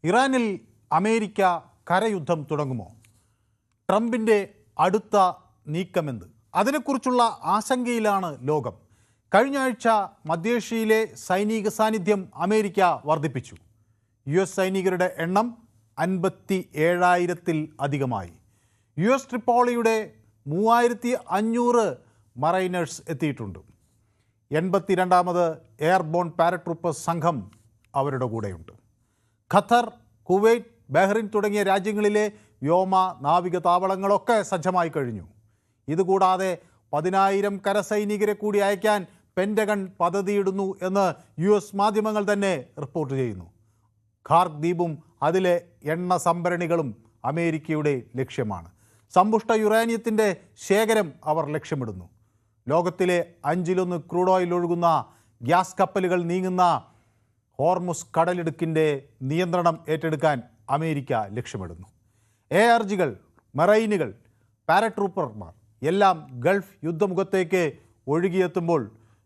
ഇറാനിൽ അമേരിക്ക കരയുദ്ധം തുടങ്ങുമോ? ട്രംപിൻ്റെ അടുത്ത നീക്കമെന്ത്? അതിനെക്കുറിച്ചുള്ള ആശങ്കയിലാണ് ലോകം. കഴിഞ്ഞ ആഴ്ച മധ്യേഷ്യയിലെ സൈനിക സാന്നിധ്യം അമേരിക്ക വർദ്ധിപ്പിച്ചു. US സൈനികരുടെ എണ്ണം 57,000-ൽ അധികമായി. US ട്രിപ്പോളിയുടെ 3,500 മറൈനേഴ്സ് എത്തിയിട്ടുണ്ട്. 82ാമത് എയർബോൺ പാരട്രൂപ്പേഴ്സ് സംഘം അവരുടെ കൂടെയുണ്ട്. ഖത്തർ, കുവൈറ്റ്, ബഹ്റിൻ തുടങ്ങിയ രാജ്യങ്ങളിലെ വ്യോമ നാവിക താവളങ്ങളൊക്കെ സജ്ജമായി കഴിഞ്ഞു. ഇതുകൂടാതെ 10,000 കരസൈനികരെ കൂടി അയക്കാൻ പെൻറ്റഗൺ പദ്ധതിയിടുന്നു എന്ന് US മാധ്യമങ്ങൾ തന്നെ റിപ്പോർട്ട് ചെയ്യുന്നു. ഖാർക്ക് ദ്വീപും അതിലെ എണ്ണ സംഭരണികളും അമേരിക്കയുടെ ലക്ഷ്യമാണ്. സമ്പുഷ്ട യുറേനിയത്തിൻ്റെ ശേഖരം അവർ ലക്ഷ്യമിടുന്നു. ലോകത്തിലെ 1/5 ക്രൂഡ് ഓയിൽ ഒഴുകുന്ന ഗ്യാസ് കപ്പലുകൾ നീങ്ങുന്ന ഹോർമുസ് കടലിടുക്കിൻ്റെ നിയന്ത്രണം ഏറ്റെടുക്കാൻ അമേരിക്ക ലക്ഷ്യമിടുന്നു. ARGകൾ, മറൈനുകൾ, പാരട്രൂപ്പർമാർ എല്ലാം ഗൾഫ് യുദ്ധമുഖത്തേക്ക് ഒഴുകിയെത്തുമ്പോൾ,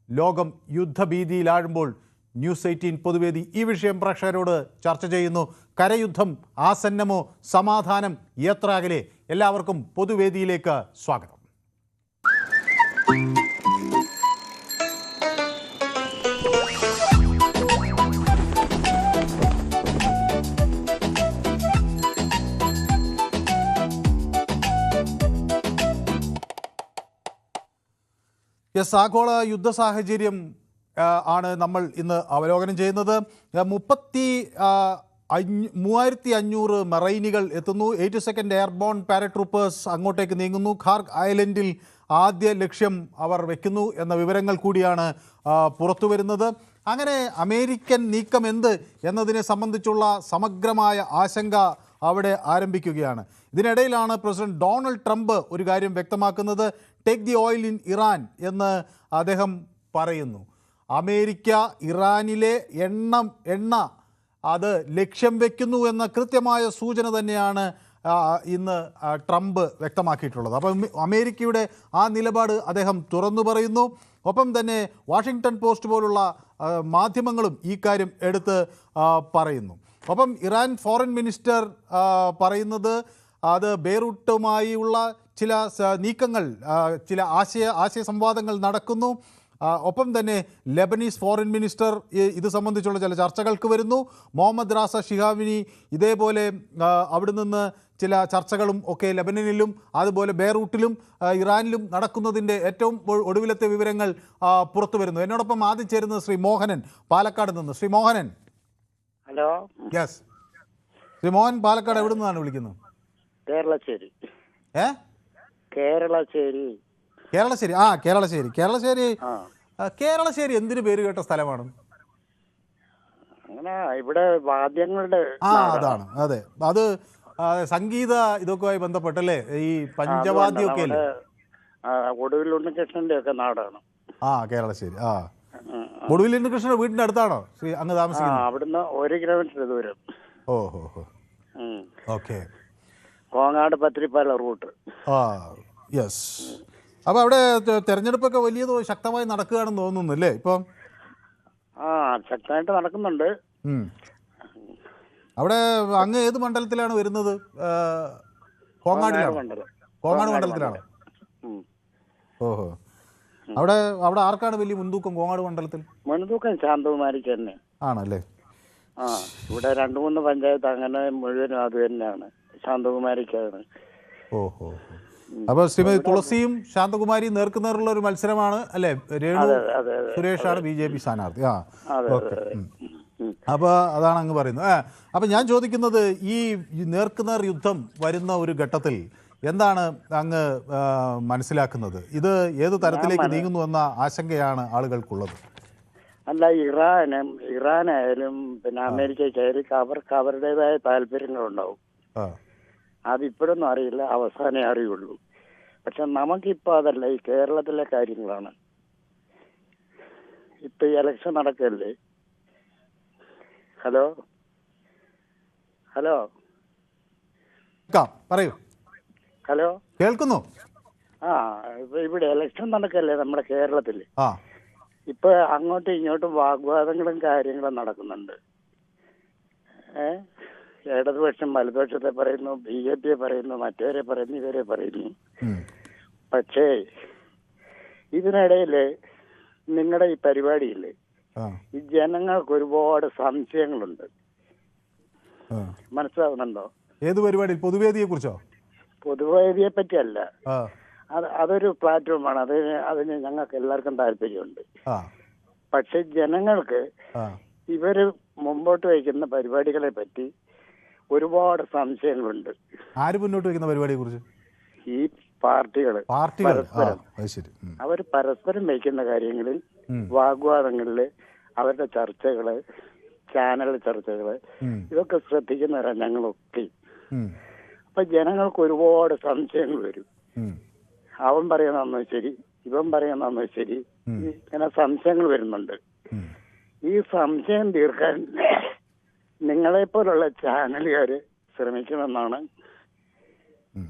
ലോകം യുദ്ധഭീതിയിലാഴുമ്പോൾ ന്യൂസ് 18 പൊതുവേദി ഈ വിഷയം പ്രേക്ഷകരോട് ചർച്ച ചെയ്യുന്നു. കരയുദ്ധം ആസന്നമോ? സമാധാനം എത്ര അകലെ? എല്ലാവർക്കും പൊതുവേദിയിലേക്ക് സ്വാഗതം. ആഗോള യുദ്ധ സാഹചര്യം ആണ് നമ്മൾ ഇന്ന് അവലോകനം ചെയ്യുന്നത്. 3,500 മറൈനുകൾ എത്തുന്നു. 82nd എയർബോൺ പാരട്രൂപ്പേഴ്സ് അങ്ങോട്ടേക്ക് നീങ്ങുന്നു. ഖാർക്ക് ഐലൻഡിൽ ആദ്യ ലക്ഷ്യം അവർ വെക്കുന്നു എന്ന വിവരങ്ങൾ കൂടിയാണ് പുറത്തു വരുന്നത്. അങ്ങനെ അമേരിക്കൻ നീക്കം എന്ത് എന്നതിനെ സംബന്ധിച്ചുള്ള സമഗ്രമായ ആശങ്ക അവിടെ ആരംഭിക്കുകയാണ്. ഇതിനിടയിലാണ് പ്രസിഡന്റ് ഡൊണാൾഡ് ട്രംപ് ഒരു കാര്യം വ്യക്തമാക്കുന്നത്. Take the oil in Iran എന്ന് അദ്ദേഹം പറയുന്നു. അമേരിക്ക ഇറാനിലെ എണ്ണ അത് ലക്ഷ്യം വെക്കുന്നു എന്ന കൃത്യമായ സൂചന തന്നെയാണ് ഇന്ന് ട്രംപ് വ്യക്തമാക്കിയിട്ടുള്ളത്. അപ്പം അമേരിക്കയുടെ ആ നിലപാട് അദ്ദേഹം തുറന്നു പറയുന്നു. ഒപ്പം തന്നെ വാഷിങ്ടൺ പോസ്റ്റ് പോലുള്ള മാധ്യമങ്ങളും ഈ കാര്യം എടുത്ത് പറയുന്നു. ഒപ്പം ഇറാൻ ഫോറിൻ മിനിസ്റ്റർ പറയുന്നത് അത് ബെയ്റൂട്ടുമായുള്ള ചില നീക്കങ്ങൾ, ചില ആശയ സംവാദങ്ങൾ നടക്കുന്നു. ഒപ്പം തന്നെ ലെബനീസ് ഫോറിൻ മിനിസ്റ്റർ ഇത് സംബന്ധിച്ചുള്ള ചില ചർച്ചകൾക്ക് വരുന്നു. മുഹമ്മദ് റാസ ഷിഹാബിനി ഇതേപോലെ അവിടെ നിന്ന് ചില ചർച്ചകളും ഒക്കെ ലെബനനിലും അതുപോലെ ബെയ്റൂട്ടിലും ഇറാനിലും നടക്കുന്നതിൻ്റെ ഏറ്റവും ഒടുവിലത്തെ വിവരങ്ങൾ പുറത്തു വരുന്നു. എന്നോടൊപ്പം ആദ്യം ചേരുന്നത് ശ്രീ മോഹനൻ പാലക്കാട് നിന്ന്. ശ്രീ മോഹനൻ. ഹലോ. യെസ്, ശ്രീ മോഹൻ പാലക്കാട് എവിടെ നിന്നാണ് വിളിക്കുന്നത്? കേരളശ്ശേരി. കേരളശ്ശേരി എന്തിനു പേര് കേട്ട സ്ഥലമാണ്? അങ്ങനെ ഇവിടെ വാദ്യങ്ങളുടെ അതാണ്. അതെ, അത് സംഗീത ഇതൊക്കെ ബന്ധപ്പെട്ടല്ലേ, ഈ പഞ്ചവാദ്യമൊക്കെ അല്ലേ? ഒടുവിൽ ഉണ്ണികൃഷ്ണന്റെ ഒക്കെ നാടാണ് കേരളശ്ശേരി. ഒടുവിൽ ഉണ്ണികൃഷ്ണന്റെ വീടിന്റെ അടുത്താണോ ശ്രീ അങ്ങ് താമസിക്കുന്നത്? അവിടുന്ന് 1 കിലോമീറ്റർ ദൂരം. ഓഹോ, okay. Kongad Pathirippala route. Yes. അപ്പോൾ അവിടെ തെരഞ്ഞെടുപ്പൊക്കെ വലിയ ശക്തമായി നടക്കുകയാണെന്ന് തോന്നുന്നു അല്ലേ ഇപ്പം? ശക്തമായിട്ട് നടക്കുന്നുണ്ട്. അവിടെ അങ്ങ് ഏത് മണ്ഡലത്തിലാണ് വരുന്നത്? കോങ്ങാട് മണ്ഡലത്തിലാണ്. ഓഹോ. അവിടെ ആർക്കാണ് വലിയ മുൻതൂക്കം കോങ്ങാട് മണ്ഡലത്തിൽ? മുൻതൂക്കം ശാന്തകുമാരിക്ക് തന്നെ ആണല്ലേ? ഇവിടെ 2-3 പഞ്ചായത്ത് അങ്ങനെ മുഴുവനും അത് തന്നെയാണ്, ശാന്തകുമാരിക്കാണ്. ഓഹോ. അപ്പോൾ ശ്രീമതി തുളസിയും ശാന്തകുമാരിയും നേർക്കുനേറുള്ള ഒരു മത്സരമാണ് അല്ലേ? രേണു സുരേഷാണ് BJP സ്ഥാനാർത്ഥി. ഓക്കെ. അപ്പോൾ അതാണ് അങ്ങ് പറയുന്നത്. അപ്പം ഞാൻ ചോദിക്കുന്നത്, ഈ നേർക്കുനേർ യുദ്ധം വരുന്ന ഒരു ഘട്ടത്തിൽ എന്താണ് അങ്ങ് മനസ്സിലാക്കുന്നത്? ഇത് ഏത് തരത്തിലേക്ക് നീങ്ങുന്നു എന്ന ആശങ്കയാണ് ആളുകൾക്കുള്ളത്. അല്ല, ഇറാനായാലും പിന്നെ അമേരിക്കയ്ക്കായാലും അവർക്ക് അവരുടേതായ താല്പര്യങ്ങളുണ്ടാവും. അതിപ്പോഴൊന്നും അറിയില്ല, അവസാനേ അറിയുള്ളൂ. പക്ഷെ നമുക്കിപ്പോൾ അതല്ല, ഈ കേരളത്തിലെ കാര്യങ്ങളാണ്. ഇപ്പം ഈ ഇലക്ഷൻ നടക്കല്ലേ. ഹലോ പറയൂ. ഹലോ, കേൾക്കുന്നു. ഇപ്പൊ ഇവിടെ ഇലക്ഷൻ നടക്കല്ലേ നമ്മുടെ കേരളത്തിൽ. ഇപ്പൊ അങ്ങോട്ടും ഇങ്ങോട്ടും വാഗ്വാദങ്ങളും കാര്യങ്ങളും നടക്കുന്നുണ്ട്. ഇടതുപക്ഷം വലതുപക്ഷത്തെ പറയുന്നു, BJP പറയുന്നു, മറ്റവരെ പറയുന്നു, ഇവരെ പറയുന്നു. പക്ഷേ ഇതിനിടയിൽ നിങ്ങളുടെ ഈ പരിപാടിയില്ലേ, ഈ ജനങ്ങൾക്ക് ഒരുപാട് സംശയങ്ങളുണ്ട്. മനസ്സിലാവുന്നുണ്ടോ? ഏത് പരിപാടി? പൊതുവേദിയെ കുറിച്ചോ? പൊതുവേദിയെ പറ്റിയല്ല, അതൊരു പ്ലാറ്റ്ഫോമാണ്. അതിന് ഞങ്ങൾക്ക് എല്ലാവർക്കും താല്പര്യമുണ്ട്. പക്ഷെ ജനങ്ങൾക്ക് ഇവര് മുമ്പോട്ട് വയ്ക്കുന്ന പരിപാടികളെ പറ്റി ഒരുപാട് സംശയങ്ങളുണ്ട്. ആര് മുന്നോട്ട് വയ്ക്കുന്ന പരിപാടിയെ കുറിച്ച്? ഈ പാർട്ടികൾ അവർ പരസ്പരം വയ്ക്കുന്ന കാര്യങ്ങളിൽ, വാഗ്വാദങ്ങളില്, അവരുടെ ചർച്ചകള്, ചാനൽ ചർച്ചകള്, ഇതൊക്കെ ശ്രദ്ധിക്കുന്നവരാണ് ഞങ്ങളൊക്കെ. അപ്പൊ ജനങ്ങൾക്ക് ഒരുപാട് സംശയങ്ങൾ വരും. അവൻ പറയുന്നതെന്നോ ശരി, ഇവൻ പറയുന്നതെന്നോ ശരി, ഇങ്ങനെ സംശയങ്ങൾ വരുന്നുണ്ട്. ഈ സംശയം തീർക്കാൻ നിങ്ങളെപ്പോലുള്ള ചാനലുകാര് ശ്രമിക്കുമെന്നാണ്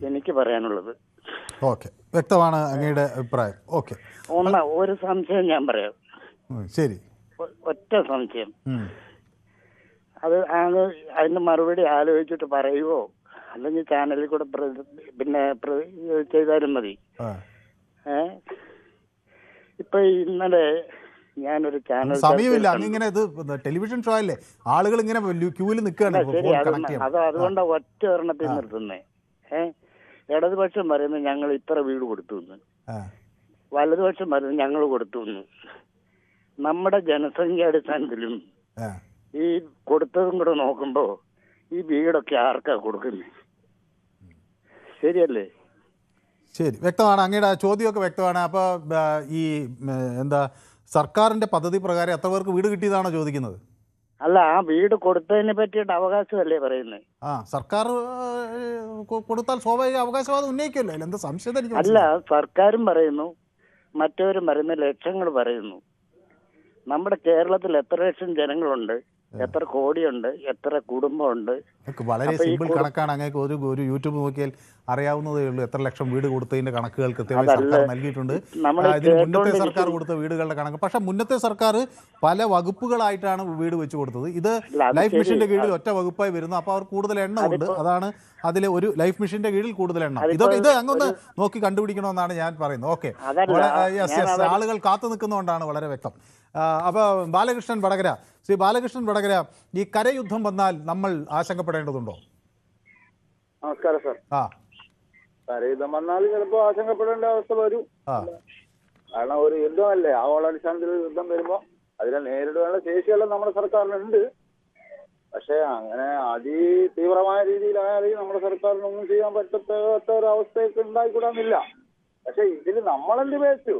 എനിക്ക് പറയാനുള്ളത്. ഓക്കെ, വ്യക്തമാണ് അങ്ങയുടെ അഭിപ്രായം. ഓക്കെ, ഒരു സംശയം ഞാൻ പറയാം. ശരി, ഒറ്റ സംശയം. അതിന് മറുപടി ആലോചിച്ചിട്ട് പറയുവോ അല്ലെങ്കിൽ ചാനലിൽ കൂടെ പിന്നെ ചെയ്താലും മതി. ഇപ്പൊ ഇന്നലെ ഞാനൊരു ചാനൽ, സമയമില്ല, അങ്ങനെ ഇത് ടെലിവിഷൻ ഷോ അല്ലേ, ആളുകൾ ഇങ്ങനെ ക്യൂവിൽ നിൽക്കുകയാണ്. അതുകൊണ്ട് ഒറ്റ ഒരെണ്ണത്തിൽ നിർത്തുന്നേ. ഇടതുപക്ഷം പറയുന്നത് ഞങ്ങൾ ഇത്ര വീട് കൊടുത്തു എന്ന്, വലതുപക്ഷം പറയുന്നത് ഞങ്ങൾ കൊടുത്തു എന്ന്. നമ്മുടെ ജനസംഖ്യ അടിസ്ഥാനത്തിലും ഈ കൊടുത്തതും കൂടെ നോക്കുമ്പോ ഈ വീടൊക്കെ ആർക്കാ കൊടുക്കുന്നത്? ശരിയല്ലേ? ശരി, വ്യക്തമാണ്, അങ്ങയുടെ ചോദ്യമൊക്കെ വ്യക്തമാണ്. അപ്പോൾ ഈ എന്താ സർക്കാരിന്റെ പദ്ധതി പ്രകാരം എത്ര പേർക്ക് വീട് കിട്ടിയതാണോ ചോദിക്കുന്നത്? അല്ല, ആ വീട് കൊടുത്തതിനെ പറ്റിയിട്ട് അവകാശമല്ലേ പറയുന്നത്? സർക്കാർ കൊടുത്താൽ സ്വാഭാവിക അവകാശവാദം ഉന്നയിക്കുമല്ലോ, എന്താ സംശയം? അല്ല, സർക്കാരും പറയുന്നു, മറ്റവരും പറയുന്നു, ലക്ഷങ്ങൾ പറയുന്നു. നമ്മുടെ കേരളത്തിൽ എത്ര ലക്ഷം ജനങ്ങളുണ്ട്, എത്ര കോടിയുണ്ട്, എത്ര കുടുംബമുണ്ട്? വളരെ സിമ്പിൾ കണക്കാണ്. അങ്ങനെ ഒരു യൂട്യൂബ് നോക്കിയാൽ അറിയാവുന്നതേ ഉള്ളൂ. എത്ര ലക്ഷം വീട് കൊടുത്തതിന്റെ കണക്കുകൾ കൃത്യമായി സർക്കാർ നൽകിയിട്ടുണ്ട്. ഇതിന് മുന്നത്തെ സർക്കാർ കൊടുത്ത വീടുകളുടെ കണക്ക്. പക്ഷെ മുന്നത്തെ സർക്കാർ പല വകുപ്പുകളായിട്ടാണ് വീട് വെച്ച് കൊടുത്തത്. ഇത് ലൈഫ് മിഷന്റെ കീഴിൽ ഒറ്റ വകുപ്പായി വരുന്നു. അപ്പോൾ അവർ കൂടുതൽ എണ്ണമുണ്ട്. അതാണ് അതിലെ ഒരു ലൈഫ് മിഷന്റെ കീഴിൽ കൂടുതൽ എണ്ണം. ഇത് അങ്ങൊന്ന് നോക്കി കണ്ടുപിടിക്കണമെന്നാണ് ഞാൻ പറയുന്നത്. ഓക്കെ, ആളുകൾ കാത്തു നിൽക്കുന്നതുകൊണ്ടാണ്. വളരെ വ്യക്തം. അപ്പോൾ ബാലകൃഷ്ണൻ വടകര, ശ്രീ ബാലകൃഷ്ണൻ വടകര, ഈ കരയുദ്ധം വന്നാൽ നമ്മൾ ആശങ്കപ്പെടേണ്ടതുണ്ടോ? നമസ്കാരം സർ. കരയുദ്ധം വന്നാൽ ചിലപ്പോൾ ആശങ്കപ്പെടേണ്ട അവസ്ഥ വരും. കാരണം ഒരു യുദ്ധമല്ലേ, ആഗോളാടിസ്ഥാനത്തിൽ യുദ്ധം വരുമ്പോൾ അതിനെ നേരിടാനുള്ള ശേഷിയെല്ലാം നമ്മുടെ സർക്കാരിനുണ്ട്. പക്ഷെ അങ്ങനെ അതിതീവ്രമായ രീതിയിലായാലും നമ്മുടെ സർക്കാരിനൊന്നും ചെയ്യാൻ പറ്റാത്ത ഒരു അവസ്ഥയൊക്കെ ഉണ്ടായിക്കൂടാന്നില്ല. പക്ഷെ ഇതിൽ നമ്മളെന്ത് പേച്ചു?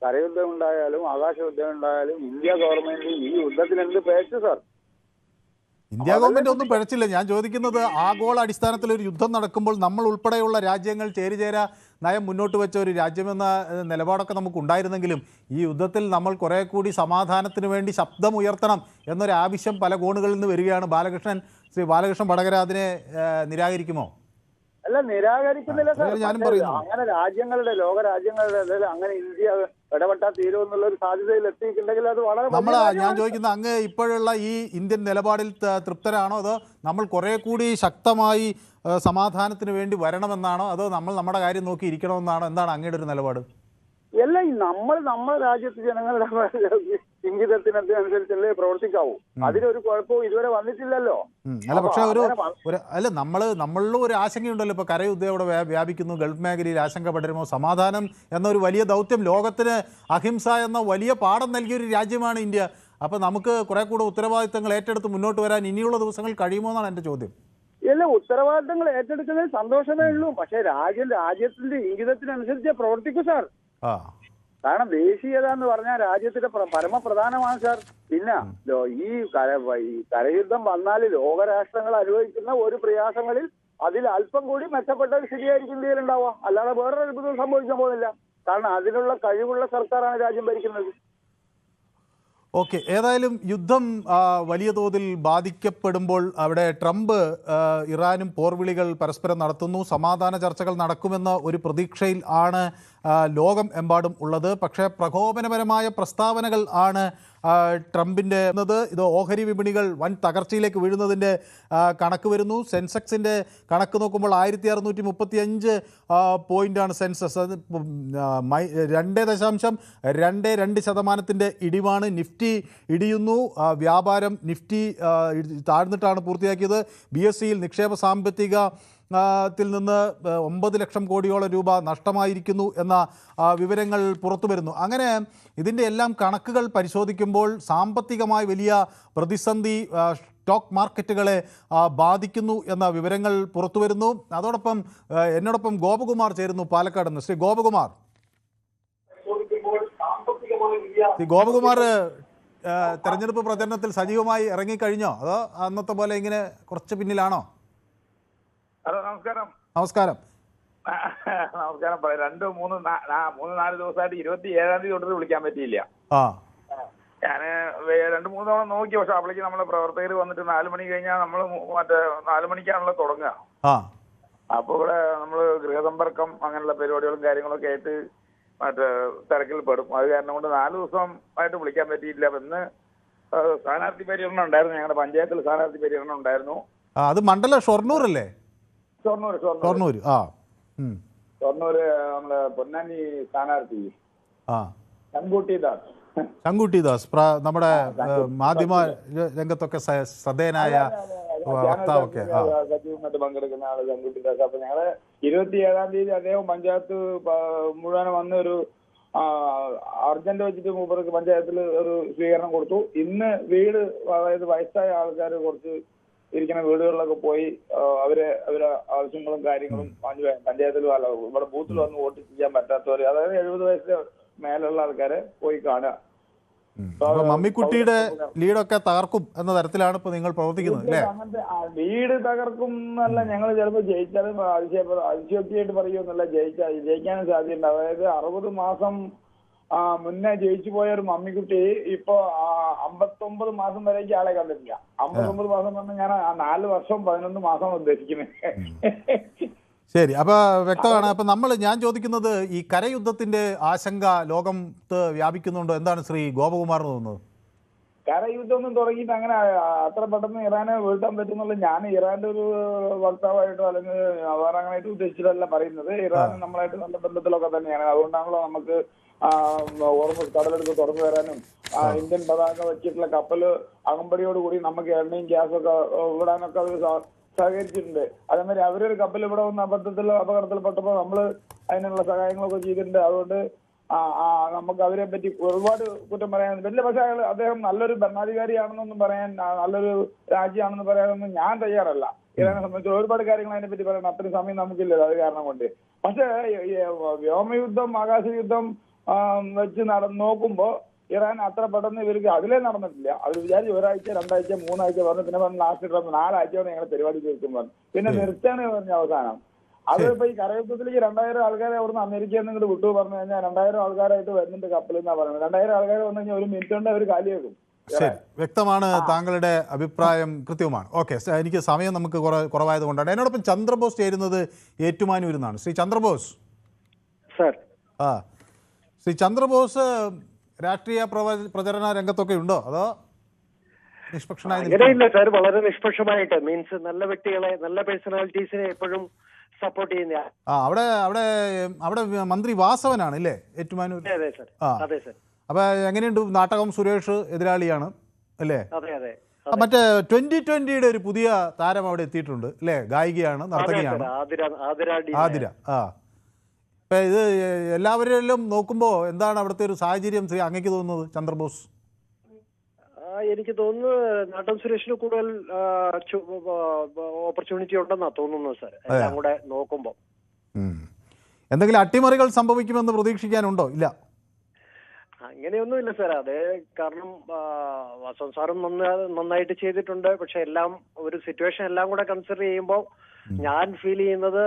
കരയുദ്ധം ഉണ്ടായാലും ആകാശയുദ്ധം ഉണ്ടായാലും ഇന്ത്യ ഗവൺമെന്റ് ഈ യുദ്ധത്തിന് എന്ത് പേച്ചു സാർ? ഇന്ത്യ ഗവൺമെന്റ് ഒന്നും പിഴച്ചില്ല. ഞാൻ ചോദിക്കുന്നത്, ആഗോള അടിസ്ഥാനത്തിൽ ഒരു യുദ്ധം നടക്കുമ്പോൾ നമ്മൾ ഉൾപ്പെടെയുള്ള രാജ്യങ്ങൾ ചേരിചേരാ നയം മുന്നോട്ട് വെച്ച ഒരു രാജ്യമെന്ന നിലപാടൊക്കെ നമുക്ക് ഉണ്ടായിരുന്നെങ്കിലും ഈ യുദ്ധത്തിൽ നമ്മൾ കുറെ കൂടി സമാധാനത്തിന് വേണ്ടി ശബ്ദമുയർത്തണം എന്നൊരു ആവശ്യം പല കോണുകളിൽ നിന്ന് വരികയാണ്. ശ്രീ ബാലകൃഷ്ണൻ വടകര അതിനെ നിരാകരിക്കുമോ? അല്ല, നിരാകരിക്കുന്നില്ല സാർ. അങ്ങനെ ലോക രാജ്യങ്ങളുടെ അങ്ങനെ ഇന്ത്യ ഇടപെട്ടാൽ തീരുമെന്നുള്ള ഒരു സാധ്യതയിൽ എത്തിയിട്ടുണ്ടെങ്കിൽ അത് വളരെ ഞാൻ ചോദിക്കുന്നത്, അങ്ങ് ഇപ്പോഴുള്ള ഈ ഇന്ത്യൻ നിലപാടിൽ തൃപ്തരാണോ, അതോ നമ്മൾ കുറെ കൂടി ശക്തമായി സമാധാനത്തിന് വേണ്ടി വരണമെന്നാണോ, അതോ നമ്മൾ നമ്മുടെ കാര്യം നോക്കി ഇരിക്കണമെന്നാണോ? എന്താണ് അങ്ങയുടെ ഒരു നിലപാട്? അല്ല, നമ്മുടെ രാജ്യത്ത് ജനങ്ങളുടെ ഇംഗിതത്തിനനുസരിച്ചല്ലേ പ്രവർത്തിക്കാവൂ. അതിനൊരു കുഴപ്പവും ഇതുവരെ വന്നിട്ടില്ലല്ലോ. അല്ല, പക്ഷെ നമ്മളിലും ഒരു ആശങ്കയുണ്ടല്ലോ. ഇപ്പൊ കരയുദ്ധം ഇവിടെ വ്യാപിക്കുന്നു, ഗൾഫ് മേഖലയിൽ ആശങ്ക പടരുമോ? സമാധാനം എന്നൊരു വലിയ ദൗത്യം, ലോകത്തിന് അഹിംസ എന്ന വലിയ പാഠം നൽകിയൊരു രാജ്യമാണ് ഇന്ത്യ. അപ്പൊ നമുക്ക് കുറെ കൂടെ ഉത്തരവാദിത്തങ്ങൾ ഏറ്റെടുത്ത് മുന്നോട്ട് വരാൻ ഇനിയുള്ള ദിവസങ്ങൾ കഴിയുമോ എന്നാണ് എന്റെ ചോദ്യം. എല്ലാ ഉത്തരവാദിത്തങ്ങൾ ഏറ്റെടുക്കുന്നതിൽ സന്തോഷമേ ഉള്ളൂ. പക്ഷെ രാജ്യത്തിന്റെ ഇംഗിതത്തിനനുസരിച്ച് പ്രവർത്തിക്കൂ സാർ. കാരണം ദേശീയത എന്ന് പറഞ്ഞാൽ രാജ്യത്തിന്റെ പരമപ്രധാനമാണ് സാർ. പിന്നെ ഈ കരയുദ്ധം വന്നാൽ ലോകരാഷ്ട്രങ്ങൾ അനുഭവിക്കുന്ന ഒരു പ്രയാസങ്ങളിൽ അതിൽ അല്പം കൂടി മെച്ചപ്പെട്ട ഒരു സ്ഥിതിയായിരിക്കും ഇന്ത്യയിൽ ഉണ്ടാവുക. അല്ലാതെ വേറൊരു അത്ഭുതം സംഭവിക്കാൻ പോകുന്നില്ല. കാരണം അതിനുള്ള കഴിവുള്ള സർക്കാരാണ് രാജ്യം ഭരിക്കുന്നത്. ഓക്കെ, ഏതായാലും യുദ്ധം വലിയ തോതിൽ ബാധിക്കപ്പെടുമ്പോൾ അവിടെ ട്രംപ് ഇറാനും പോർവിളികൾ പരസ്പരം നടത്തുന്നു, സമാധാന ചർച്ചകൾ നടക്കുമെന്ന ഒരു പ്രതീക്ഷയിൽ ആണ് ലോകം എമ്പാടും ഉള്ളത്. പക്ഷേ പ്രകോപനപരമായ പ്രസ്താവനകൾ ആണ് ട്രംപിൻ്റെ ഇത് ഓഹരി വിപണികൾ വൻ തകർച്ചയിലേക്ക് വീഴുന്നതിൻ്റെ കണക്ക് വരുന്നു. സെൻസെക്സിൻ്റെ കണക്ക് നോക്കുമ്പോൾ 1635 പോയിൻ്റാണ് സെൻസസ്. അത് 2.22% ഇടിവാണ്. നിഫ്റ്റി ഇടിയുന്നു. വ്യാപാരം നിഫ്റ്റി താഴ്ന്നിട്ടാണ് പൂർത്തിയാക്കിയത്. BSEയിൽ നിക്ഷേപ സാമ്പത്തിക ത്തിൽ നിന്ന് 9 ലക്ഷം കോടിയോളം രൂപ നഷ്ടമായിരിക്കുന്നു എന്ന വിവരങ്ങൾ പുറത്തു വരുന്നു. അങ്ങനെ ഇതിൻ്റെ എല്ലാം കണക്കുകൾ പരിശോധിക്കുമ്പോൾ സാമ്പത്തികമായി വലിയ പ്രതിസന്ധി സ്റ്റോക്ക് മാർക്കറ്റുകളെ ബാധിക്കുന്നു എന്ന വിവരങ്ങൾ പുറത്തു വരുന്നു. അതോടൊപ്പം എന്നോടൊപ്പം ഗോപകുമാർ ചേരുന്നു പാലക്കാട് നിന്ന്. ശ്രീ ഗോപകുമാർ, ഗോപകുമാർ തെരഞ്ഞെടുപ്പ് പ്രചരണത്തിൽ സജീവമായി ഇറങ്ങിക്കഴിഞ്ഞോ, അതോ അന്നത്തെ പോലെ ഇങ്ങനെ കുറച്ച് പിന്നിലാണോ? ഹലോ, നമസ്കാരം. നമസ്കാരം. നമസ്കാരം. 2-3-4 ദിവസമായിട്ട് 27-ാം തീയതി തൊട്ട് വിളിക്കാൻ പറ്റിയില്ല. ഞാൻ 2-3 തവണ നോക്കി. പക്ഷെ അപ്പോഴേക്ക് നമ്മളെ പ്രവർത്തകർ വന്നിട്ട് 4 മണി കഴിഞ്ഞാൽ നമ്മൾ 4 മണിക്കാണല്ലോ തുടങ്ങുക. അപ്പോൾ ഇവിടെ നമ്മൾ ഗൃഹസമ്പർക്കം അങ്ങനെയുള്ള പരിപാടികളും കാര്യങ്ങളൊക്കെ ആയിട്ട് തിരക്കിൽ പെടും. അത് കാരണം കൊണ്ട് 4 ദിവസം ആയിട്ട് വിളിക്കാൻ പറ്റിയില്ല. അപ്പൊ ഇന്ന് സ്ഥാനാർത്ഥി പര്യടനം ഉണ്ടായിരുന്നു. ഞങ്ങളുടെ പഞ്ചായത്തിൽ സ്ഥാനാർത്ഥി പര്യടനം ഉണ്ടായിരുന്നു. അത് മണ്ഡലം ഷൊർണൂർ അല്ലേ? ഷൊർണൂര് നമ്മളെ പൊന്നാനി സ്ഥാനാർത്ഥി ശങ്കുട്ടി ദാസ് നമ്മുടെ മാധ്യമ രംഗത്തൊക്കെ ശ്രദ്ധേയനായ വക്താവൊക്കെ സജീവമായിട്ട് പങ്കെടുക്കുന്ന ആള് ശങ്കുട്ടി ദാസ്. അപ്പൊ ഞങ്ങള് 27-ാം തീയതി അദ്ദേഹം പഞ്ചായത്ത് മുഴുവൻ വന്ന് ഒരു അർജന്റ് വെച്ചിട്ട് മൂപ്പർക്ക് പഞ്ചായത്തിൽ ഒരു സ്വീകരണം കൊടുത്തു. ഇന്ന് വീട്, അതായത് വയസ്സായ ആൾക്കാർ കുറച്ച് ഇരിക്കുന്ന വീടുകളിലൊക്കെ പോയി അവരെ ആവശ്യങ്ങളും കാര്യങ്ങളും പഞ്ചായത്തിൽ ഇവിടെ ബൂത്തിൽ വന്ന് വോട്ട് ചെയ്യാൻ പറ്റാത്തവര്, അതായത് 70 വയസ്സിന് മേലുള്ള ആൾക്കാരെ പോയി കാണുക. മമ്മിക്കുട്ടിയുടെ ലീഡൊക്കെ തകർക്കും എന്ന തരത്തിലാണ് ഇപ്പൊ നിങ്ങൾ പ്രവർത്തിക്കുന്നത് അല്ലേ? അങ്ങനത്തെ വീട് തകർക്കും എന്നല്ല, ഞങ്ങൾ ചിലപ്പോൾ ജയിച്ചാലും അതിശയോക്തിയായിട്ട് പറയുമെന്നല്ല, ജയിക്കാനും സാധ്യതയുണ്ട്. അതായത് 60 മാസം മുന്നേ ജയിച്ചു പോയ ഒരു മമ്മിക്കുട്ടി ഇപ്പൊ 59 മാസം വരേക്ക് ആളെ കണ്ടിട്ടില്ല. 59 മാസം പറഞ്ഞാൽ ഞാൻ 4 വർഷം 11 മാസമാണ് ഉദ്ദേശിക്കുന്നത്. ശരി, അപ്പൊ വ്യക്തമാണ്. അപ്പൊ ഞാൻ ചോദിക്കുന്നത്, ഈ കരയുദ്ധത്തിന്റെ ആശങ്ക ലോകത്ത് വ്യാപിക്കുന്നുണ്ടോ? എന്താണ് ശ്രീ ഗോപകുമാറിന് തോന്നുന്നത്? കരയുദ്ധമൊന്നും തുടങ്ങിയിട്ട് അങ്ങനെ അത്ര പെട്ടെന്ന് ഇറാനെ വീഴ്ത്താൻ പറ്റുന്നുള്ള ഞാൻ ഇറാന്റെ ഒരു വക്താവായിട്ടോ അല്ലെങ്കിൽ വേറെങ്ങനായിട്ട് ഉദ്ദേശിച്ചിട്ടല്ല പറയുന്നത്. ഇറാൻ നമ്മളായിട്ട് നല്ല ബന്ധത്തിലൊക്കെ തന്നെയാണ്. അതുകൊണ്ടാണല്ലോ നമുക്ക് ഓർമ്മ കടലെടുത്ത് തുറന്നു തരാനും ഇന്ത്യൻ പതാക വെച്ചിട്ടുള്ള കപ്പല് അകമ്പടിയോടുകൂടി നമുക്ക് എണ്ണയും ഗ്യാസൊക്കെ വിടാനൊക്കെ അവർ സഹകരിച്ചിട്ടുണ്ട്. അതേമാതിരി അവരൊരു കപ്പൽ ഇവിടെ വന്ന് അപകടത്തിൽപ്പെട്ടപ്പോൾ നമ്മൾ അതിനുള്ള സഹായങ്ങളൊക്കെ ചെയ്തിട്ടുണ്ട്. അതുകൊണ്ട് നമുക്ക് അവരെ പറ്റി ഒരുപാട് കുറ്റം പറയാൻ പറ്റില്ല. പക്ഷെ അദ്ദേഹം നല്ലൊരു ഭരണാധികാരിയാണെന്നൊന്നും പറയാൻ, നല്ലൊരു രാജ്യമാണെന്ന് പറയാനൊന്നും ഞാൻ തയ്യാറല്ല. ഇറാനെ സംബന്ധിച്ച് ഒരുപാട് കാര്യങ്ങൾ അതിനെ പറ്റി പറയാൻ അത്രയും സമയം നമുക്കില്ലല്ലോ, അത് കാരണം കൊണ്ട്. പക്ഷെ വ്യോമയുദ്ധം, ആകാശയുദ്ധം വെച്ച് നോക്കുമ്പോൾ ഇറാൻ അത്ര പെട്ടെന്ന് ഇവർക്ക് അതിലേ നടന്നിട്ടില്ല. അവർ വിചാരിച്ച് 1 ആഴ്ച 2 ആഴ്ച 3 ആഴ്ച പറഞ്ഞു, പിന്നെ പറഞ്ഞു ലാസ്റ്റ് 4 ആഴ്ചയോടെ ഞങ്ങൾ പരിപാടി തീർക്കും പറഞ്ഞു. പിന്നെ നിർത്താൻ പറഞ്ഞ അവസാനം അത് ഇപ്പൊ ഈ കരയുദ്ധത്തിലേക്ക് 2000 ആൾക്കാരെ അവിടുന്ന് അമേരിക്കയിൽ നിന്ന് ഇങ്ങോട്ട് വിട്ടു പറഞ്ഞു കഴിഞ്ഞാൽ 2000 ആൾക്കാരായിട്ട് വരുന്നുണ്ട് കപ്പലിൽ എന്നാ പറയുന്നത്. 2000 ആൾക്കാർ വന്നു കഴിഞ്ഞാൽ 1 മിനിറ്റ് കൊണ്ട് അവർ കാലിയാക്കും. ശരി, വ്യക്തമാണ്. താങ്കളുടെ അഭിപ്രായം കൃത്യമാണ്. ഓക്കെ, എനിക്ക് സമയം നമുക്ക് കുറവായത് കൊണ്ടാണ്. എന്നോടൊപ്പം ചന്ദ്രബോസ് ചേരുന്നത് ഏറ്റുമാനൂരിൽ നിന്നാണ്. ശ്രീ ചന്ദ്രബോസ്. സർ. ശ്രീ ചന്ദ്രബോസ് രാഷ്ട്രീയ പ്രചരണ രംഗത്തൊക്കെ ഉണ്ടോ, അതോ നിഷ്പക്ഷനായി? അങ്ങനെയില്ല സാർ, വളരെ നിഷ്പക്ഷമായിട്ട്. മീൻസ് നല്ല വ്യക്തികളെ, നല്ല പേഴ്സണാലിറ്റീസിനെ എപ്പോഴും സപ്പോർട്ട് ചെയ്യുന്ന. അവിടെ അവിടെ അവിടെ മന്ത്രി വാസവനാണ് അല്ലേ ഏറ്റുമാനൂർ? അതെ സർ, അതെ സർ. അപ്പൊ എങ്ങനെയുണ്ട്? നാട്ടകം സുരേഷ് എതിരാളിയാണ് അല്ലേ? അതെ അതെ. മറ്റേ 2020 ഒരു പുതിയ താരം അവിടെ എത്തിയിട്ടുണ്ട് അല്ലേ? ഗായികയാണ്, നർത്തകിയാണ്, ആതിര. ഇപ്പൊ ഇത് എല്ലാവരിലും നോക്കുമ്പോൾ എന്താണ് അവിടുത്തെ ഒരു സാഹചര്യം ശ്രീ അങ്ങേക്ക് തോന്നുന്നത് ചന്ദ്രബോസ്? എനിക്ക് തോന്നുന്നു നാട്ടം സുരേഷിന് കൂടുതൽ ഓപ്പർച്യൂണിറ്റി ഉണ്ടെന്നാ തോന്നുന്നു സാർ, എല്ലാം കൂടെ നോക്കുമ്പോ. എന്തെങ്കിലും അട്ടിമറികൾ സംഭവിക്കുമെന്ന് പ്രതീക്ഷിക്കാനുണ്ടോ? ഇല്ല, അങ്ങനെയൊന്നുമില്ല സാർ. അതേ കാരണം വാസവൻ സാറും നന്നായിട്ട് ചെയ്തിട്ടുണ്ട്. പക്ഷെ എല്ലാം ഒരു സിറ്റുവേഷൻ എല്ലാം കൂടെ കൺസിഡർ ചെയ്യുമ്പോൾ ഞാൻ ഫീൽ ചെയ്യുന്നത്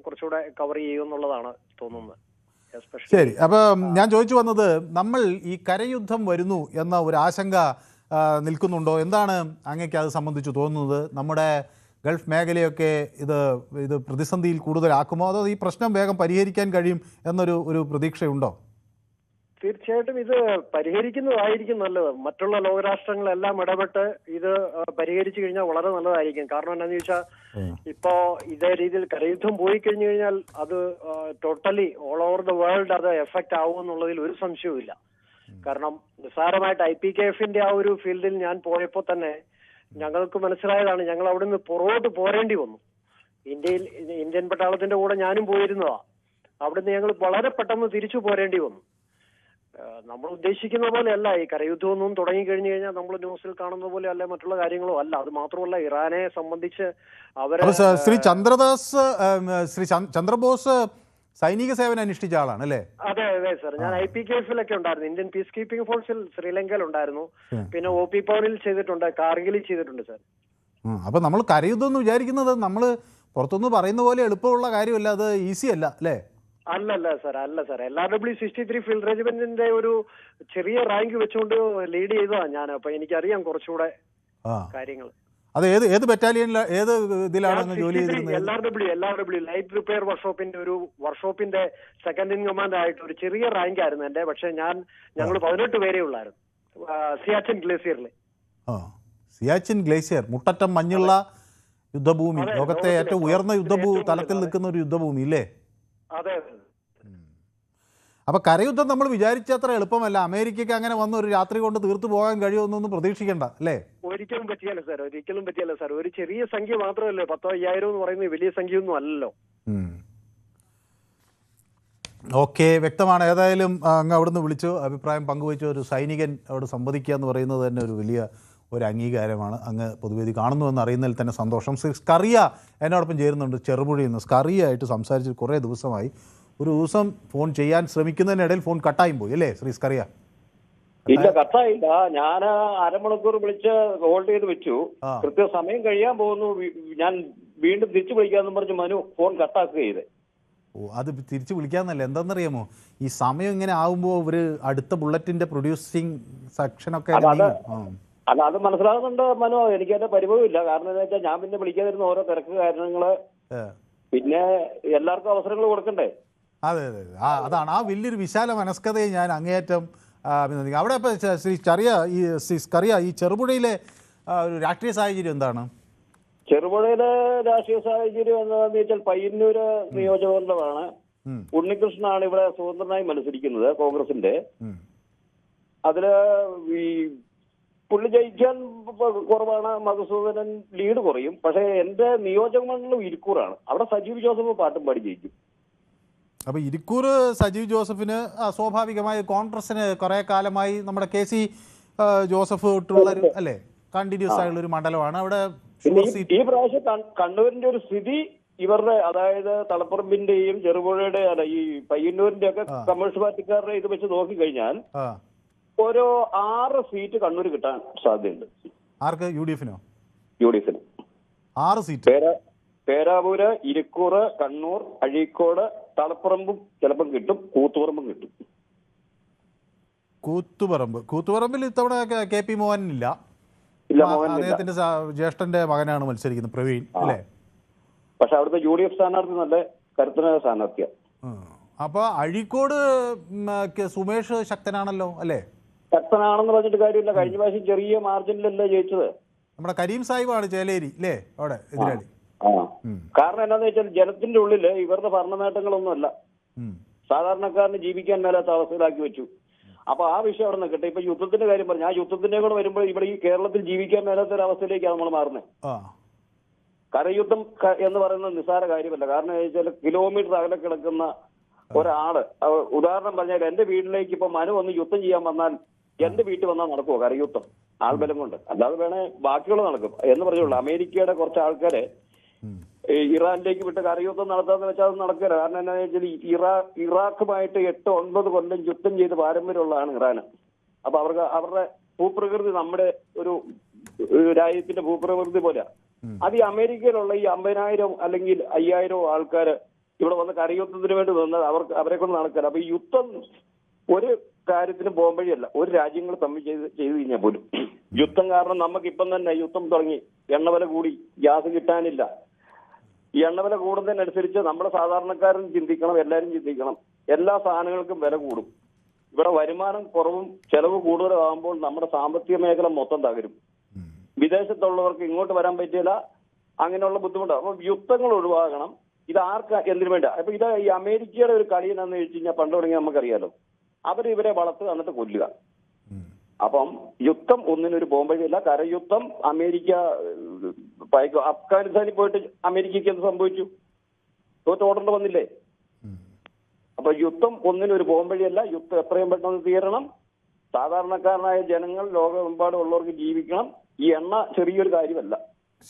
കുറച്ചുകൂടെ കവർ ചെയ്യുമെന്നുള്ളതാണ് തോന്നുന്നത്. ശരി, അപ്പൊ ഞാൻ ചോദിച്ചു വന്നത്, നമ്മൾ ഈ കരയുദ്ധം വരുന്നു എന്ന ഒരു ആശങ്ക നിൽക്കുന്നുണ്ടോ? എന്താണ് അങ്ങേക്ക് അത് സംബന്ധിച്ച് തോന്നുന്നത്? നമ്മുടെ ഗൾഫ് മേഖലയൊക്കെ ഇത് പ്രതിസന്ധിയിൽ കൂടുതലാക്കുമോ, അതോ ഈ പ്രശ്നം വേഗം പരിഹരിക്കാൻ കഴിയും എന്നൊരു പ്രതീക്ഷയുണ്ടോ? തീർച്ചയായിട്ടും ഇത് പരിഹരിക്കുന്നതായിരിക്കും നല്ലത്. മറ്റുള്ള ലോകരാഷ്ട്രങ്ങളെല്ലാം ഇടപെട്ട് ഇത് പരിഹരിച്ചു കഴിഞ്ഞാൽ വളരെ നല്ലതായിരിക്കും. കാരണം എന്താണെന്ന് ചോദിച്ചാൽ ഇപ്പോ ഇതേ രീതിയിൽ കരയുദ്ധം പോയി കഴിഞ്ഞു കഴിഞ്ഞാൽ അത് totally all over the world അത് എഫക്റ്റ് ആവുമെന്നുള്ളതിൽ ഒരു സംശയവും. കാരണം നിസ്സാരമായിട്ട് IPKF-ന്റെ ആ ഒരു ഫീൽഡിൽ ഞാൻ പോയപ്പോൾ തന്നെ ഞങ്ങൾക്ക് മനസ്സിലായതാണ്, ഞങ്ങൾ അവിടെ നിന്ന് പുറകോട്ട് പോരേണ്ടി വന്നു. ഇന്ത്യൻ പട്ടാളത്തിന്റെ കൂടെ ഞാനും പോയിരുന്നതാ. അവിടുന്ന് ഞങ്ങൾ വളരെ പെട്ടെന്ന് തിരിച്ചു പോരേണ്ടി വന്നു. നമ്മൾ ഉദ്ദേശിക്കുന്ന പോലെയല്ല ഈ കരയുദ്ധമൊന്നും തുടങ്ങിക്കഴിഞ്ഞു കഴിഞ്ഞാൽ നമ്മൾ ന്യൂസിൽ കാണുന്ന പോലെ അല്ല, മറ്റുള്ള കാര്യങ്ങളോ അല്ല. അത് മാത്രമല്ല, ഇറാനെ സംബന്ധിച്ച് ശ്രീ ചന്ദ്രബോസ് സൈനിക സേവനം അനുഷ്ഠിച്ച ആളാണ് അല്ലേ? അതെ അതെ സർ, ഞാൻ IPKF-ലൊക്കെ ഉണ്ടായിരുന്നു. ഇന്ത്യൻ പീസ് കീപ്പിംഗ് ഫോഴ്സിൽ ശ്രീലങ്കയിൽ ഉണ്ടായിരുന്നു. പിന്നെ OP പവറിൽ ചെയ്തിട്ടുണ്ട്, കാർഗിലിൽ ചെയ്തിട്ടുണ്ട് സർ. അപ്പൊ നമ്മൾ കരയുദ്ധം എന്ന് വിചാരിക്കുന്നത് നമ്മൾ പുറത്തുനിന്ന് പറയുന്ന പോലെ എളുപ്പമുള്ള കാര്യമല്ല, അത് ഈസി അല്ല അല്ലേ? അല്ല സർ. LRW-63 ഫീൽഡ് റെജിമെന്റിന്റെ ഒരു ചെറിയ റാങ്ക് വെച്ചുകൊണ്ട് ലീഡ് ചെയ്തതാണ് ഞാൻ. അപ്പൊ എനിക്കറിയാം കുറച്ചുകൂടെ കാര്യങ്ങൾ. അത് ഏത് ബറ്റാലിയനിൽ ഏത് ഇതിലാണ് ജോലി ചെയ്തിരുന്നത്? LRW ലൈറ്റ് റിപ്പയർ വർക്ക്ഷോപ്പിന്റെ സെക്കൻഡ് ഇൻ കമാൻഡ് ആയിട്ട് ഒരു ചെറിയ റാങ്ക് ആയിരുന്നു എന്റെ. പക്ഷെ ഞങ്ങൾ 18 പേരേ ഉള്ളായിരുന്നു സിയാച്ചിൻ ഗ്ലേസിയറിൽ. സിയാച്ചിൻ ഗ്ലേസിയർ, മുട്ടറ്റം മഞ്ഞുള്ള യുദ്ധഭൂമി, ലോകത്തെ ഏറ്റവും ഉയർന്ന തലത്തിൽ നിൽക്കുന്ന ഒരു യുദ്ധഭൂമി ഇല്ലേ? അതെ. അപ്പൊ കരയുദ്ധം നമ്മൾ വിചാരിച്ചത്ര എളുപ്പമല്ല. അമേരിക്കയ്ക്ക് അങ്ങനെ വന്ന് ഒരു രാത്രി കൊണ്ട് തീർത്തു പോകാൻ കഴിയുമെന്നൊന്നും പ്രതീക്ഷിക്കണ്ട അല്ലേ? ഒരിക്കലും പറ്റിയല്ല സാർ. ഒരു ചെറിയ സംഖ്യ മാത്രമല്ലേ, 10,000-5,000 എന്ന് പറയുന്നത് വലിയ സംഖ്യയൊന്നും അല്ലല്ലോ. ഓക്കെ, വ്യക്തമാണ്. ഏതായാലും അങ്ങ് അവിടുന്ന് വിളിച്ചു അഭിപ്രായം പങ്കുവച്ചു. ഒരു സൈനികൻ അവിടെ സംവദിക്കുക എന്ന് പറയുന്നത് തന്നെ ഒരു വലിയ ഒരു അംഗീകാരമാണ്. അങ്ങ് പൊതുവേദി കാണുന്നുവെന്ന് അറിയുന്നതിൽ തന്നെ സന്തോഷം. സ്കറിയ എന്നോടൊപ്പം ചേരുന്നുണ്ട് ചെറുപുഴയിൽ നിന്ന്. സ്കറിയായിട്ട് സംസാരിച്ചിട്ട് കുറേ ദിവസമായി. ഒരു ദിവസം ഫോൺ ചെയ്യാൻ ശ്രമിക്കുന്നതിനിടയിൽ ഫോൺ കട്ടായും പോയി അല്ലേ ശ്രീ സ്കറിയ? ഇല്ല, കട്ടായില്ല. ഞാൻ അരമണിക്കൂർ വിളിച്ച് ഹോൾഡ് ചെയ്ത് വെച്ചു. കൃത്യ സമയം കഴിയാൻ പോകുന്നു, ഞാൻ വീണ്ടും തിരിച്ചു വിളിക്കാന്ന് പറഞ്ഞ് മനു ഫോൺ കട്ടാക്കുക ചെയ്ത്. അത് തിരിച്ചു വിളിക്കാന്നല്ല, എന്താണെന്നറിയാമോ, ഈ സമയം ഇങ്ങനെ ആകുമ്പോൾ ഒരു അടുത്ത ബുള്ളറ്റിന്റെ പ്രൊഡ്യൂസിങ് സെക്ഷനൊക്കെ അല്ല, അത് മനസ്സിലാകുന്നുണ്ട് മനു. എനിക്ക് അതിന്റെ പരിഭവമില്ല. കാരണം എന്താ വെച്ചാൽ ഞാൻ പിന്നെ വിളിക്കാതിരുന്ന ഓരോ തിരക്ക് കാരണങ്ങള്, പിന്നെ എല്ലാവർക്കും അവസരങ്ങൾ കൊടുക്കണ്ടേ. അതെ അതെ, അതാണ് ആ വലിയൊരു വിശാല മനസ്കതയെ ഞാൻ അങ്ങേയറ്റം അഭിനന്ദിക്കും. അവിടെ ഇപ്പോൾ ശ്രീ സ്കറിയ, ഈ ചെറുപുഴയിലെ ഒരു രാഷ്ട്രീയ സാഹചര്യം എന്താണ്? ചെറുപുഴയിലെ രാഷ്ട്രീയ സാഹചര്യം എന്താണെന്ന് വെച്ചാൽ പയ്യന്നൂര് നിയോജകമണ്ഡലമാണ്. ഉണ്ണികൃഷ്ണനാണ് ഇവിടെ സ്വതന്ത്രനായി മത്സരിക്കുന്നത്, കോൺഗ്രസിന്റെ. അതില് ഈ പുള്ളി ജയിക്കാൻ കുറവാണ്, മധുസൂദനൻ ലീഡ് കുറയും. പക്ഷെ എന്റെ നിയോജകമണ്ഡലം ഇരിക്കൂറാണ്. അവിടെ സജീവ് ജോസഫ് പാട്ടും പാടി ജയിക്കും. അപ്പോൾ ഇരിക്കൂർ സജീവ് ജോസഫിന് സ്വാഭാവികമായി, കോൺഗ്രസിന് കുറേ കാലമായി നമ്മുടെ KC ജോസഫ് തൊട്ടുള്ളൊരു അല്ലേ കണ്ടിന്യൂസ് ആയുള്ളൊരു മണ്ഡലമാണ് അവിടെ. ഈ പ്രാവശ്യം കണ്ണൂരിന്റെ ഒരു സ്ഥിതി ഇവരുടെ, അതായത് തളപ്പറമ്പിന്റെയും ചെറുപുഴയുടെ അല്ല ഈ പയ്യന്നൂരിന്റെ ഒക്കെ കമ്മ്യൂണിസ്റ്റ് പാർട്ടിക്കാരുടെ ഇത് വെച്ച് നോക്കിക്കഴിഞ്ഞാൽ ഓരോ 6 സീറ്റ് കണ്ണൂർ കിട്ടാൻ സാധ്യതയുണ്ട്. ആർക്ക്? UDF-നോ? UDF-ന് 6 സീറ്റ്. പേരാവൂര്, ഇരിക്കൂറ്, കണ്ണൂർ, അഴീക്കോട്, തളപ്പറമ്പും ചിലപ്പം കിട്ടും, കൂത്തുപറമ്പും കിട്ടും. കൂത്തുപറമ്പിൽ ഇത്തവണ KP മോഹനില്ല. അദ്ദേഹത്തിന്റെ ജ്യേഷ്ഠന്റെ മകനാണ് മത്സരിക്കുന്നത്, പ്രവീൺ അല്ലേ? പക്ഷെ അവിടുത്തെ UDF സ്ഥാനാർത്ഥി നല്ല കരുത്തനായ സ്ഥാനാർത്ഥിയാണ്. അപ്പൊ അഴീക്കോട് സുമേഷ് ശക്തനാണല്ലോ അല്ലേ? ശക്തനാണെന്ന് പറഞ്ഞിട്ട് കാര്യമില്ല. കഴിഞ്ഞ പ്രാവശ്യം ചെറിയ മാർജിനിലല്ലേ ജയിച്ചത്. നമ്മുടെ കരീം സാഹിബാണ് ചേലേരി അല്ലേ അവിടെ എതിരാളി. കാരണം എന്താന്ന് വെച്ചാൽ ജനത്തിന്റെ ഉള്ളില് ഇവരുടെ ഭരണ നേട്ടങ്ങളൊന്നുമല്ല, സാധാരണക്കാരന് ജീവിക്കാൻ മേലാത്ത അവസ്ഥയിലാക്കി വെച്ചു. അപ്പൊ ആ വിഷയം അവിടെ നിൽക്കട്ടെ. ഇപ്പൊ യുദ്ധത്തിന്റെ കാര്യം പറഞ്ഞു, ആ യുദ്ധത്തിന്റെ കൂടെ വരുമ്പോൾ ഇവിടെ ഈ കേരളത്തിൽ ജീവിക്കാൻ മേലാത്ത ഒരു അവസ്ഥയിലേക്കാണ് നമ്മൾ മാറുന്നത്. കരയുദ്ധം എന്ന് പറയുന്നത് നിസ്സാര കാര്യമല്ല. കാരണം വെച്ചാൽ കിലോമീറ്റർ അകലെ കിടക്കുന്ന ഒരാള്, ഉദാഹരണം പറഞ്ഞാൽ എന്റെ വീട്ടിലേക്ക് ഇപ്പൊ മനു വന്ന് യുദ്ധം ചെയ്യാൻ വന്നാൽ എന്റെ വീട്ടിൽ വന്നാൽ നടക്കുമോ കരയുദ്ധം? ആൾബലം കൊണ്ട് അല്ലാതെ വേണേ ബാക്കിയുള്ള നടക്കും എന്ന് പറഞ്ഞുള്ളൂ. അമേരിക്കയുടെ കുറച്ച് ആൾക്കാരെ ഇറാനിലേക്ക് വിട്ട് കരയുദ്ധം നടത്താന്ന് വെച്ചാൽ അത് നടക്കില്ല. കാരണം എന്താണെന്ന് വെച്ചാൽ ഇറാഖുമായിട്ട് 8-9 കൊല്ലം യുദ്ധം ചെയ്ത് പാരമ്പര്യമുള്ളതാണ് ഇറാന്. അപ്പൊ അവരുടെ ഭൂപ്രകൃതി നമ്മുടെ ഒരു രാജ്യത്തിന്റെ ഭൂപ്രകൃതി പോലെ. അത് ഈ അമേരിക്കയിലുള്ള ഈ 50,000 അല്ലെങ്കിൽ 5,000 ആൾക്കാര് ഇവിടെ വന്ന് കരയുദ്ധത്തിന് വേണ്ടി നിന്നത് അവരെ കൊണ്ട് നടക്കില്ല. അപ്പൊ ഈ യുദ്ധം ഒരു കാര്യത്തിന് പോകുമ്പോഴല്ല, ഒരു രാജ്യങ്ങൾ തമ്മിൽ ചെയ്ത് കഴിഞ്ഞാൽ പോലും യുദ്ധം കാരണം നമുക്കിപ്പം തന്നെ യുദ്ധം തുടങ്ങി, എണ്ണവില കൂടി, ഗ്യാസ് കിട്ടാനില്ല. ഈ എണ്ണവില കൂടുന്നതിനനുസരിച്ച് നമ്മുടെ സാധാരണക്കാരൻ ചിന്തിക്കണം, എല്ലാവരും ചിന്തിക്കണം. എല്ലാ സാധനങ്ങൾക്കും വില കൂടും. ഇവിടെ വരുമാനം കുറവും ചെലവ് കൂടുതലാകുമ്പോൾ നമ്മുടെ സാമ്പത്തിക മേഖല മൊത്തം തകരും. വിദേശത്തുള്ളവർക്ക് ഇങ്ങോട്ട് വരാൻ പറ്റില്ല, അങ്ങനെയുള്ള ബുദ്ധിമുട്ടാണ്. അപ്പൊ യുദ്ധങ്ങൾ ഒഴിവാക്കണം. ഇത് ആർക്കാ എന്തിനു വേണ്ട? അപ്പൊ ഇത് ഈ അമേരിക്കയുടെ ഒരു കളി എന്നാന്ന് ചോദിച്ചു കഴിഞ്ഞാൽ പണ്ട് തുടങ്ങി നമുക്കറിയാലോ, അവർ ഇവരെ വളർത്തുക എന്നിട്ട് കൊല്ലുക. അപ്പം യുദ്ധം ഒന്നിനൊരു ബോംബഴിയല്ല. കരയുദ്ധം അമേരിക്ക അഫ്ഗാനിസ്ഥാനിൽ പോയിട്ട് അമേരിക്കയ്ക്ക് എന്ത് സംഭവിച്ചു? തോറ്റ് ഓടേണ്ടി വന്നില്ലേ? അപ്പൊ യുദ്ധം ഒന്നിനൊരു ബോംബഴിയല്ല. യുദ്ധം എത്രയും പെട്ടെന്ന് തീരണം. സാധാരണക്കാരനായ ജനങ്ങൾ ലോകമെമ്പാടും ഉള്ളവർക്ക് ജീവിക്കണം. ഈ എണ്ണ ചെറിയൊരു കാര്യമല്ല.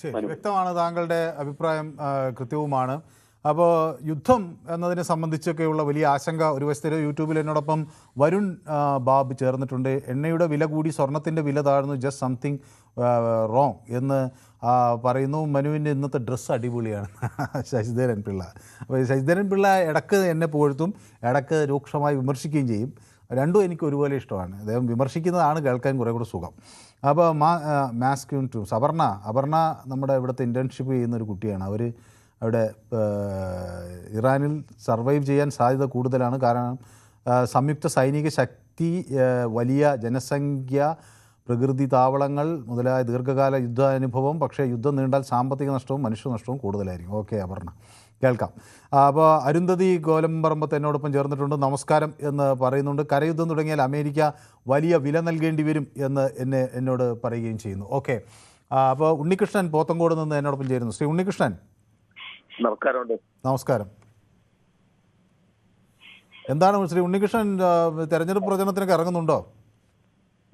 ശരി, വ്യക്തമാണ് താങ്കളുടെ അഭിപ്രായം, കൃത്യവുമാണ്. അപ്പോൾ യുദ്ധം എന്നതിനെ സംബന്ധിച്ചൊക്കെയുള്ള വലിയ ആശങ്ക ഒരു വശത്തിൽ യൂട്യൂബിൽ എന്നോടൊപ്പം വരുൺ ബാബ് ചേർന്നിട്ടുണ്ട്. എണ്ണയുടെ വില കൂടി, സ്വർണത്തിൻ്റെ വില താഴ്ന്നു, ജസ്റ്റ് സംതിങ് റോങ് എന്ന് പറയുന്നു. മനുവിൻ്റെ ഇന്നത്തെ ഡ്രസ്സ് അടിപൊളിയാണ്. ശശിധരൻ പിള്ള. അപ്പോൾ ശശിധരൻ പിള്ള ഇടക്ക് എന്നെ പുകഴ്ത്തും, ഇടക്ക് രൂക്ഷമായി വിമർശിക്കുകയും ചെയ്യും. രണ്ടും എനിക്ക് ഒരുപോലെ ഇഷ്ടമാണ്. അദ്ദേഹം വിമർശിക്കുന്നതാണ് കേൾക്കാൻ കുറേ കൂടെ സുഖം. അപ്പോൾ മാസ്ക്യൂൺ ടു അപർണ നമ്മുടെ ഇവിടുത്തെ ഇൻറ്റേൺഷിപ്പ് ചെയ്യുന്ന ഒരു കുട്ടിയാണ്. അവർ അവിടെ ഇറാനിൽ സർവൈവ് ചെയ്യാൻ സാധ്യത കൂടുതലാണ്. കാരണം സംയുക്ത സൈനിക ശക്തി, വലിയ ജനസംഖ്യ, പ്രകൃതി താവളങ്ങൾ മുതലായ ദീർഘകാല യുദ്ധാനുഭവം. പക്ഷേ യുദ്ധം നീണ്ടാൽ സാമ്പത്തിക നഷ്ടവും മനുഷ്യനഷ്ടവും കൂടുതലായിരിക്കും. ഓക്കെ അപർണ, കേൾക്കാം. അപ്പോൾ അരുന്ധതി ഗോലംപറമ്പത്ത് എന്നോടൊപ്പം ചേർന്നിട്ടുണ്ട്. നമസ്കാരം എന്ന് പറയുന്നുണ്ട്. കരയുദ്ധം തുടങ്ങിയാൽ അമേരിക്ക വലിയ വില നൽകേണ്ടി വരും എന്ന് എന്നോട് പറയുകയും ചെയ്യുന്നു. ഓക്കെ, അപ്പോൾ ഉണ്ണികൃഷ്ണൻ പോത്തങ്കോട് നിന്ന് എന്നോടൊപ്പം ചേരുന്നു. ശ്രീ ഉണ്ണികൃഷ്ണൻ, നമസ്കാരമുണ്ട്. നമസ്കാരം. എന്താണ് ശ്രീ ഉണ്ണികൃഷ്ണൻ, തെരഞ്ഞെടുപ്പ് പ്രചരണത്തിനൊക്കെ ഇറങ്ങുന്നുണ്ടോ?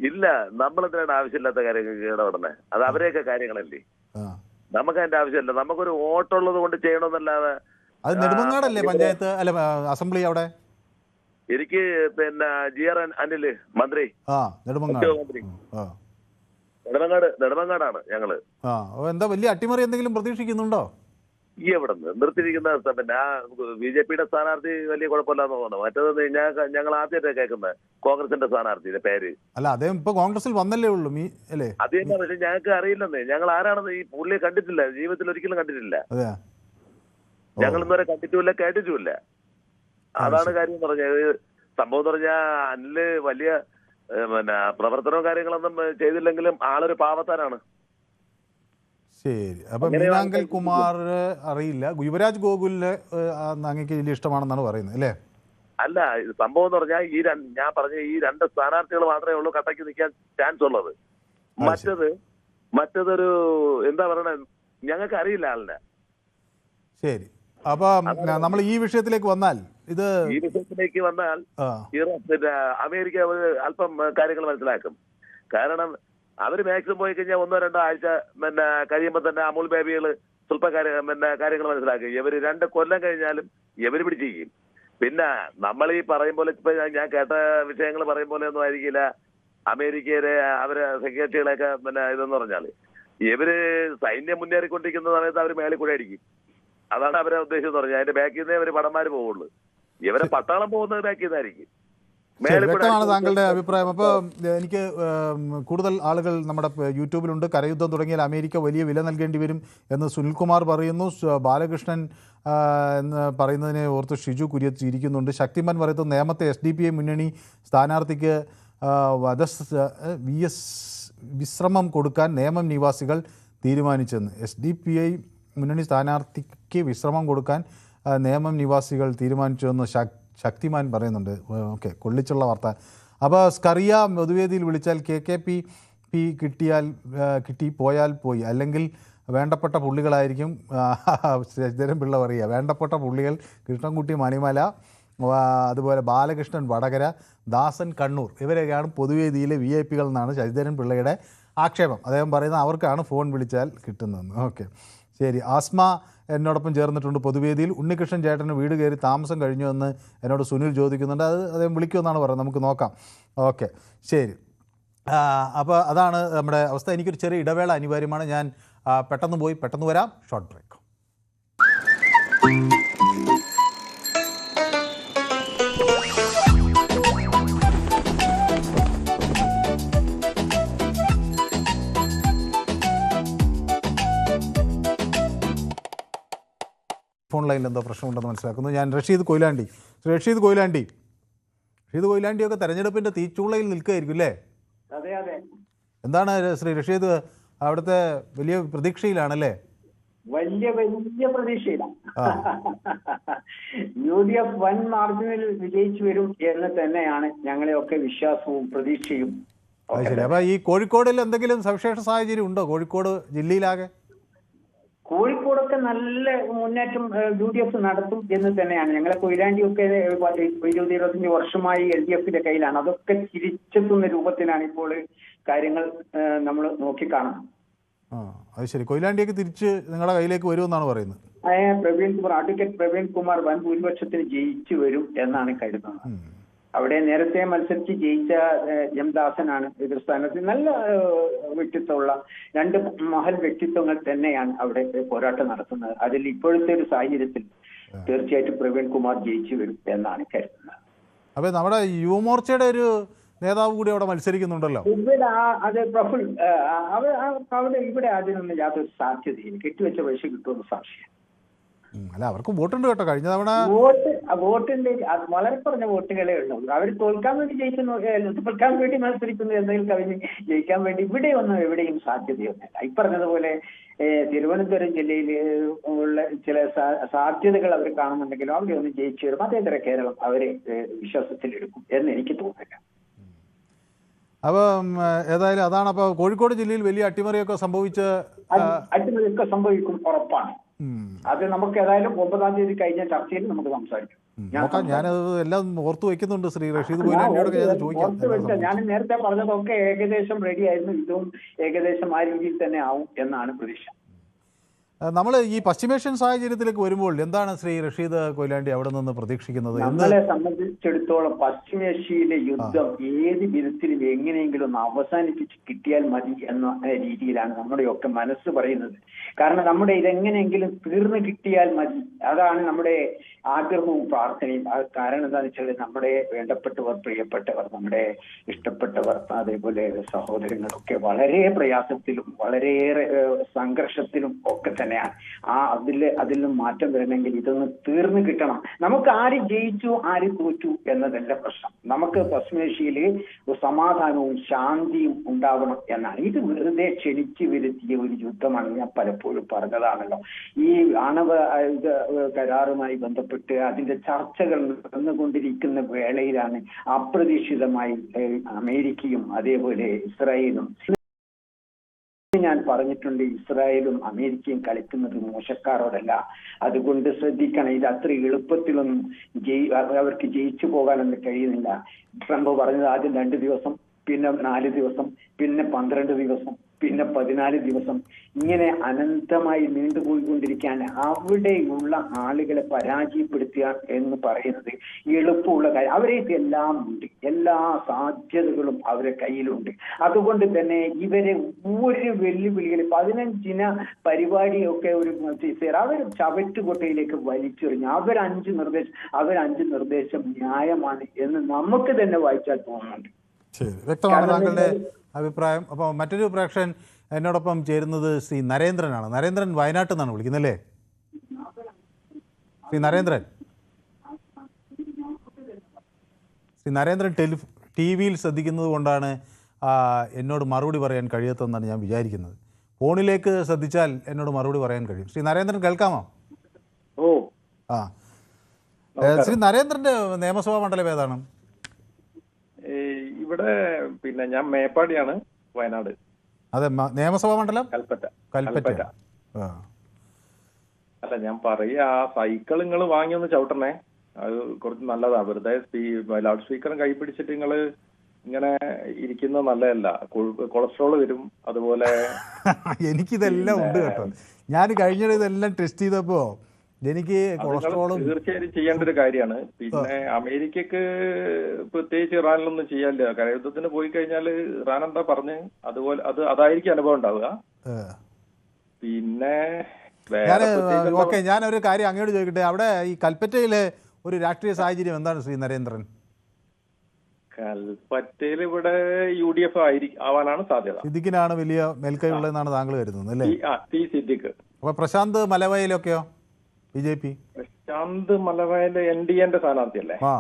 ഇല്ല, നമ്മളെന്തിനാണ് ആവശ്യമില്ലാത്ത കാര്യങ്ങൾക്ക് ഇടപെടുന്നത്? അത് അവരെയൊക്കെ കാര്യങ്ങളല്ലേ, നമുക്ക് അതിന്റെ ആവശ്യമില്ല. നമുക്കൊരു വോട്ടുള്ളത് കൊണ്ട് ചെയ്യണമെന്നല്ലാതെ. അത് നെടുമങ്ങാടല്ലേ പഞ്ചായത്ത്, അല്ല അസംബ്ലി അവിടെ? എനിക്ക് പിന്നെ GR അനില് മന്ത്രി, നെടുമങ്ങാടാണ് ഞങ്ങള്. എന്താ വലിയ അട്ടിമറി എന്തെങ്കിലും പ്രതീക്ഷിക്കുന്നുണ്ടോ? ഈ എവിടെ നിന്ന് നിർത്തിയിരിക്കുന്ന പിന്നെ ആ BJP-യുടെ സ്ഥാനാർത്ഥി വലിയ കുഴപ്പമില്ലാന്ന് തോന്നുന്നു. മറ്റേത് ഞങ്ങൾ ആദ്യമായിട്ട് കേൾക്കുന്നത് കോൺഗ്രസിന്റെ സ്ഥാനാർത്ഥിയുടെ പേര്. അല്ല, അദ്ദേഹം ഇപ്പൊ കോൺഗ്രസിൽ വന്നല്ലേ ഉള്ളൂ അല്ലേ? അത് തന്നെ. പക്ഷെ ഞങ്ങൾക്ക് അറിയില്ലെന്നേ. ഞങ്ങൾ ആരാണെന്ന് ഈ പുള്ളിയെ കണ്ടിട്ടില്ല, ജീവിതത്തിൽ ഒരിക്കലും കണ്ടിട്ടില്ല. ഞങ്ങൾ ഇന്നുവരെ കണ്ടിട്ടുമില്ല, കേട്ടിട്ടുമില്ല. അതാണ് കാര്യം എന്ന് പറഞ്ഞത്. സംഭവം എന്ന് പറഞ്ഞാൽ അനില് വലിയ പിന്നെ പ്രവർത്തനവും കാര്യങ്ങളൊന്നും ചെയ്തില്ലെങ്കിലും ആളൊരു പാവത്താനാണ്. ശരി, അപ്പൊ മീനാങ്കൽ കുമാർ അറിയില്ല, യുവരാജ് ഗോകുലിന് അങ്ങേക്ക് വലിയ ഇഷ്ടമാണെന്നാണ് പറയുന്നത് അല്ലേ? അല്ല, സംഭവം എന്ന് പറഞ്ഞാൽ ഞാൻ പറഞ്ഞ ഈ രണ്ട് സ്ഥാനാർത്ഥികൾ മാത്രമേ ഉള്ളൂ കട്ടയ്ക്ക് നിൽക്കാൻ ചാൻസ് ഉള്ളത്. മറ്റതൊരു എന്താ പറയണ, ഞങ്ങൾക്ക് അറിയില്ല ആളിനെ. ശരി, അപ്പൊ നമ്മൾ ഈ വിഷയത്തിലേക്ക് വന്നാൽ പിന്നെ അമേരിക്ക അല്പം കാര്യങ്ങൾ മനസ്സിലാക്കും. കാരണം അവര് മാക്സിമം പോയി കഴിഞ്ഞാൽ 1-2 ആഴ്ച പിന്നെ കഴിയുമ്പോൾ തന്നെ അമൂൽ ബേബികള് സ്വല്പം കാര്യങ്ങൾ മനസ്സിലാക്കും. ഇവര് 2 കൊല്ലം കഴിഞ്ഞാലും ഇവര് പിടിച്ചിരിക്കും. പിന്നെ നമ്മൾ ഈ പറയും പോലെ ഇപ്പൊ ഞാൻ കേട്ട വിഷയങ്ങൾ പറയും പോലെ ഒന്നും ആയിരിക്കില്ല അമേരിക്കയിലെ അവരെ സെക്രട്ടറികളെയൊക്കെ പിന്നെ ഇതെന്ന് പറഞ്ഞാല് ഇവര് സൈന്യം മുന്നേറിക്കൊണ്ടിരിക്കുന്ന സമയത്ത് അവര് മേളിൽ കൂടെ അടിക്കും. അതാണ് അവരെ ഉദ്ദേശം എന്ന് പറഞ്ഞാൽ. അതിന്റെ ബാക്കിൽ നിന്നേ അവര് പടന്മാര് പോവുള്ളൂ. ഇവരെ പട്ടാളം പോകുന്നത് ബാക്കിൽ നിന്നായിരിക്കും. വ്യക്തമാണ് താങ്കളുടെ അഭിപ്രായം. അപ്പോൾ എനിക്ക് കൂടുതൽ ആളുകൾ നമ്മുടെ യൂട്യൂബിലുണ്ട്. കരയുദ്ധം തുടങ്ങിയാൽ അമേരിക്ക വലിയ വില നൽകേണ്ടി വരും എന്ന് സുനിൽകുമാർ പറയുന്നു. ബാലകൃഷ്ണൻ എന്ന് പറയുന്നതിനെ ഓർത്ത് ഷിജു കുര്യത്ത് ഇരിക്കുന്നുണ്ട്. ശക്തിമാൻ പറയുന്നത് നേമത്തെ SDPI മുന്നണി സ്ഥാനാർത്ഥിക്ക് വിശ്രമം കൊടുക്കാൻ നേമം നിവാസികൾ തീരുമാനിച്ചെന്ന്. SDPI മുന്നണി സ്ഥാനാർത്ഥിക്ക് വിശ്രമം കൊടുക്കാൻ നേമം നിവാസികൾ തീരുമാനിച്ചുവെന്ന് ശക്തിമാൻ പറയുന്നുണ്ട്. ഓക്കെ, കൊള്ളിച്ചുള്ള വാർത്ത. അപ്പോൾ സ്കറിയ പൊതുവേദിയിൽ വിളിച്ചാൽ KKP കിട്ടി പോയാൽ പോയി, അല്ലെങ്കിൽ വേണ്ടപ്പെട്ട പുള്ളികളായിരിക്കും. ശശിധരൻ പിള്ള പറയുക, വേണ്ടപ്പെട്ട പുള്ളികൾ കൃഷ്ണൻകുട്ടി മണിമല, അതുപോലെ ബാലകൃഷ്ണൻ വടകര, ദാസൻ കണ്ണൂർ, ഇവരൊക്കെയാണ് പൊതുവേദിയിലെ VIP-കൾ എന്നാണ് ശശിധരൻ പിള്ളയുടെ ആക്ഷേപം. അദ്ദേഹം പറയുന്നത് അവർക്കാണ് ഫോൺ വിളിച്ചാൽ കിട്ടുന്നതെന്ന്. ഓക്കെ, ശരി. ആസ്മ എന്നോടൊപ്പം ചേർന്നിട്ടുണ്ട് പൊതുവേദിയിൽ. ഉണ്ണികൃഷ്ണൻ ചേട്ടന് വീട് കയറി താമസം കഴിഞ്ഞു എന്ന് എന്നോട് സുനിൽ ചോദിക്കുന്നുണ്ട്. അത് അദ്ദേഹം വിളിക്കുമെന്നാണ് പറയുന്നത്, നമുക്ക് നോക്കാം. ഓക്കെ, ശരി. അപ്പോൾ അതാണ് നമ്മുടെ അവസ്ഥ. എനിക്കൊരു ചെറിയ ഇടവേള അനിവാര്യമാണ്. ഞാൻ പെട്ടെന്ന് വരാം. Short break. ടെലിഫോൺ ലൈനിൽ എന്തോ പ്രശ്നമുണ്ടെന്ന് മനസ്സിലാക്കുന്നു. ഞാൻ റഷീദ് കൊയിലാണ്ടിയൊക്കെ തെരഞ്ഞെടുപ്പിൻ്റെ തീച്ചൂളയിൽ നിൽക്കുകയായിരിക്കും അല്ലേ? അതെ അതെ. എന്താണ് ശ്രീ റഷീദ് അവിടുത്തെ വലിയ പ്രതീക്ഷയിലാണല്ലേ? വലിയ പ്രതീക്ഷയില്ല. UDF വൻ മാർജിനിൽ വിജയിച്ചു വരും എന്ന് തന്നെയാണ് ഞങ്ങളെയൊക്കെ വിശ്വാസവും പ്രതീക്ഷയും. അത് ശരി. അപ്പൊ ഈ കോഴിക്കോടിൽ എന്തെങ്കിലും സവിശേഷ സാഹചര്യം ഉണ്ടോ? കോഴിക്കോട് ജില്ലയിലാകെ കോഴിക്കോടൊക്കെ നല്ല മുന്നേറ്റം UDF നടത്തും എന്ന് തന്നെയാണ്. ഞങ്ങളെ കൊയിലാണ്ടിയൊക്കെ 20-25 വർഷമായി LDFന്റെ കയ്യിലാണ്. അതൊക്കെ തിരിച്ചെത്തുന്ന രൂപത്തിലാണ് ഇപ്പോൾ കാര്യങ്ങൾ നമ്മൾ നോക്കിക്കാണുന്നത്. അത് ശരി. കൊയിലാണ്ടിയൊക്കെ തിരിച്ച് നിങ്ങളുടെ കയ്യിലേക്ക് വരുമെന്നാണ് പറയുന്നത്. അഡ്വക്കേറ്റ് പ്രവീൺ കുമാർ വൻ ഭൂരിപക്ഷത്തിന് ജയിച്ചു വരും എന്നാണ് കരുതുന്നത്. അവിടെ നേരത്തെ മത്സരിച്ച് ജയിച്ച എം ദാസനാണ് എതിർ സ്ഥാനത്ത്. നല്ല വ്യക്തിത്വമുള്ള 2 മഹൽ വ്യക്തിത്വങ്ങൾ തന്നെയാണ് അവിടെ പോരാട്ടം നടത്തുന്നത്. അതിൽ ഇപ്പോഴത്തെ ഒരു സാഹചര്യത്തിൽ തീർച്ചയായിട്ടും പ്രവീൺ കുമാർ ജയിച്ചു വരും എന്നാണ് കരുതുന്നത്. അപ്പൊ നമ്മുടെ യുവമോർച്ചയുടെ ഒരു നേതാവ് കൂടി അവിടെ മത്സരിക്കുന്നുണ്ടല്ലോ. ഇവിടെ അത് പ്രഫുൽ അവിടെ ഇവിടെ അതിനൊന്നും യാതൊരു സാധ്യതയില്ല. കെട്ടിവെച്ച പൈസ കിട്ടുമെന്ന് സംശയം. അല്ല, അവർക്ക് വോട്ടുണ്ട് കേട്ടോ. കഴിഞ്ഞ തവണ വോട്ടിന്റെ വളരെ കുറഞ്ഞ വോട്ടുകളേ ഉള്ളൂ. അവർ തോൽക്കാൻ വേണ്ടി മത്സരിക്കുന്നു എന്തെങ്കിലും കവിഞ്ഞ് ജയിക്കാൻ വേണ്ടി എവിടെയും സാധ്യതയൊന്നുമില്ല. ഈ പറഞ്ഞതുപോലെ തിരുവനന്തപുരം ജില്ലയിൽ ഉള്ള ചില സാധ്യതകൾ അവർ കാണുന്നുണ്ടെങ്കിലും അവിടെ ഒന്ന് ജയിച്ചു വരും. അതേതര കേരളം അവരെ വിശ്വാസത്തിലെടുക്കും എന്ന് എനിക്ക് തോന്നുന്നില്ല. അപ്പം ഏതായാലും അതാണ്. അപ്പൊ കോഴിക്കോട് ജില്ലയിൽ വലിയ അട്ടിമറിയൊക്കെ സംഭവിക്കും ഉറപ്പാണ്. അത് നമുക്ക് ഏതായാലും 9-ാം തീയതി കഴിഞ്ഞ ചർച്ചയിൽ നമുക്ക് സംസാരിക്കും. ഞാനത് എല്ലാം ഓർത്തു വെക്കുന്നുണ്ട്. ശ്രീ റഷീദ് കൊയിലാണ്ടിയോടൊക്കെ ചോദിക്കാം. ഞാൻ നേരത്തെ പറഞ്ഞതൊക്കെ ഏകദേശം റെഡി ആയിരുന്നു. ഇതും ഏകദേശം ആ രീതിയിൽ തന്നെ ആവും എന്നാണ് പ്രതീക്ഷ. നമ്മൾ ഈ പശ്ചിമേഷ്യൻ സാഹചര്യത്തിലേക്ക് വരുമ്പോൾ എന്താണ് ശ്രീ റഷീദ് കൊയിലാണ്ടി അവിടെ നിന്ന് പ്രതീക്ഷിക്കുന്നത്? നമ്മളെ സംബന്ധിച്ചിടത്തോളം പശ്ചിമേഷ്യയിലെ യുദ്ധം ഏത് വിധത്തിലും എങ്ങനെയെങ്കിലും ഒന്ന് അവസാനിപ്പിച്ച് കിട്ടിയാൽ മതി എന്ന രീതിയിലാണ് നമ്മുടെയൊക്കെ മനസ്സ് പറയുന്നത്. കാരണം നമ്മുടെ ഇതെങ്ങനെയെങ്കിലും തീർന്നു കിട്ടിയാൽ മതി, അതാണ് നമ്മുടെ ആഗ്രഹവും പ്രാർത്ഥനയും. കാരണം എന്താണെന്ന് വെച്ചാൽ നമ്മുടെ വേണ്ടപ്പെട്ടവർ, പ്രിയപ്പെട്ടവർ, നമ്മുടെ ഇഷ്ടപ്പെട്ടവർ, അതേപോലെ സഹോദരങ്ങളൊക്കെ വളരെ പ്രയാസത്തിലും വളരെയേറെ സംഘർഷത്തിലും ഒക്കെ തന്നെയാണ്. അതിൽ നിന്നും മാറ്റം വരണമെങ്കിൽ ഇതൊന്ന് തീർന്നു കിട്ടണം. നമുക്ക് ആര് ജയിച്ചു ആര് തോറ്റു എന്നതല്ല പ്രശ്നം. നമുക്ക് പശ്ചിമേഷ്യയില് സമാധാനവും ശാന്തിയും ഉണ്ടാവണം എന്നാണ്. ഇത് വെറുതെ ക്ഷണിച്ചു വരുത്തിയ ഒരു യുദ്ധമാണ്. ഞാൻ പലപ്പോഴും പറഞ്ഞതാണല്ലോ. ഈ ആണവ കരാറുമായി ബന്ധപ്പെട്ട് അതിന്റെ ചർച്ചകൾ നടന്നുകൊണ്ടിരിക്കുന്ന വേളയിലാണ് അപ്രതീക്ഷിതമായി അമേരിക്കയും അതേപോലെ ഇസ്രായേലും. ഞാൻ പറഞ്ഞിട്ടുണ്ട്, ഇസ്രായേലും അമേരിക്കയും കളിക്കുന്നത് മോശക്കാരോടല്ല. അതുകൊണ്ട് ശ്രദ്ധിക്കണം. ഇത് അത്ര എളുപ്പത്തിലൊന്നും അവർക്ക് ജയിച്ചു പോകാനൊന്നും കഴിയുന്നില്ല. ട്രംപ് പറഞ്ഞത് ആദ്യം 2 ദിവസം, പിന്നെ 4 ദിവസം, പിന്നെ 12 ദിവസം, പിന്നെ 14 ദിവസം, ഇങ്ങനെ അനന്തമായി നീണ്ടുപോയിക്കൊണ്ടിരിക്കാൻ അവിടെയുള്ള ആളുകളെ പരാജയപ്പെടുത്തുക എന്ന് പറയുന്നത് എളുപ്പമുള്ള കാര്യം. അവരേക്ക് എല്ലാം ഉണ്ട്, എല്ലാ സാധ്യതകളും അവരുടെ കയ്യിലുണ്ട്. അതുകൊണ്ട് തന്നെ ഇവരെ ഒരു വെല്ലുവിളികൾ 15 പരിപാടിയൊക്കെ ഒരു അവർ ചവറ്റുകൊട്ടയിലേക്ക് വലിച്ചെറിഞ്ഞു. അവർ 5 നിർദ്ദേശം ന്യായമാണ് എന്ന് നമുക്ക് തന്നെ വായിച്ചാൽ തോന്നുന്നുണ്ട്. ശരി, വ്യക്തമാണ് താങ്കളുടെ അഭിപ്രായം. അപ്പോൾ മറ്റൊരു പ്രേക്ഷകൻ എന്നോടൊപ്പം ചേരുന്നത് ശ്രീ നരേന്ദ്രനാണ്. നരേന്ദ്രൻ വയനാട്ടിൽ നിന്നാണ് വിളിക്കുന്നല്ലേ? ശ്രീ നരേന്ദ്രൻ TV-യിൽ ശ്രദ്ധിക്കുന്നത് കൊണ്ടാണ് എന്നോട് മറുപടി പറയാൻ കഴിയാത്തതെന്നാണ് ഞാൻ വിചാരിക്കുന്നത്. ഫോണിലേക്ക് ശ്രദ്ധിച്ചാൽ എന്നോട് മറുപടി പറയാൻ കഴിയും. ശ്രീ നരേന്ദ്രൻ കേൾക്കാമോ? ശ്രീ നരേന്ദ്രൻ്റെ നിയമസഭാ മണ്ഡലം ഏതാണ്? ഇവിടെ ഞാൻ മേപ്പാടിയാണ്, വയനാട്. അതെ, നിയമസഭാ മണ്ഡലം കൽപ്പറ്റ. അല്ല, ഞാൻ പറയാ സൈക്കിൾ നിങ്ങൾ വാങ്ങിയൊന്ന് ചവിട്ടണേ. അത് കുറച്ച് നല്ലതാ. വെറുതെ ലൗഡ് സ്പീക്കറും കൈ പിടിച്ചിട്ട് നിങ്ങൾ ഇങ്ങനെ ഇരിക്കുന്നത് നല്ലതല്ല. കൊളസ്ട്രോൾ വരും. അതുപോലെ എനിക്കിതെല്ലാം ഉണ്ട് കേട്ടോ. ഞാൻ കഴിഞ്ഞ ഇതെല്ലാം ടെസ്റ്റ് ചെയ്തപ്പോ എനിക്ക് കൊളസ്ട്രോളും തീർച്ചയായും ചെയ്യേണ്ട ഒരു കാര്യമാണ്. പിന്നെ അമേരിക്കക്ക് പ്രത്യേകിച്ച് ഇറാനിലൊന്നും ചെയ്യാനില്ല. കരയുദ്ധത്തിന് പോയി കഴിഞ്ഞാൽ ഇറാൻ എന്താ പറഞ്ഞ് അതുപോലെ അതായിരിക്കും അനുഭവം ഉണ്ടാവുക. പിന്നെ ഞാനൊരു കാര്യം അങ്ങോട്ട് ചോദിക്കട്ടെ. അവിടെ ഈ കൽപ്പറ്റയിലെ ഒരു രാഷ്ട്രീയ സാഹചര്യം എന്താണ് ശ്രീ നരേന്ദ്രൻ? കൽപ്പറ്റയിൽ ഇവിടെ UDF ആവാനാണ് സാധ്യത. സിദ്ദിഖിനാണ് വലിയ മേൽക്കൈ ഉള്ളതെന്നാണ് താങ്കൾ കരുതുന്നത് അല്ലേ? സിദ്ദിഖ്. അപ്പൊ പ്രശാന്ത് മലവയലൊക്കെയോ? BJP? പ്രശാന്ത് മലവയൽ NDA സ്ഥാനാർത്ഥിയല്ലേ? ആ,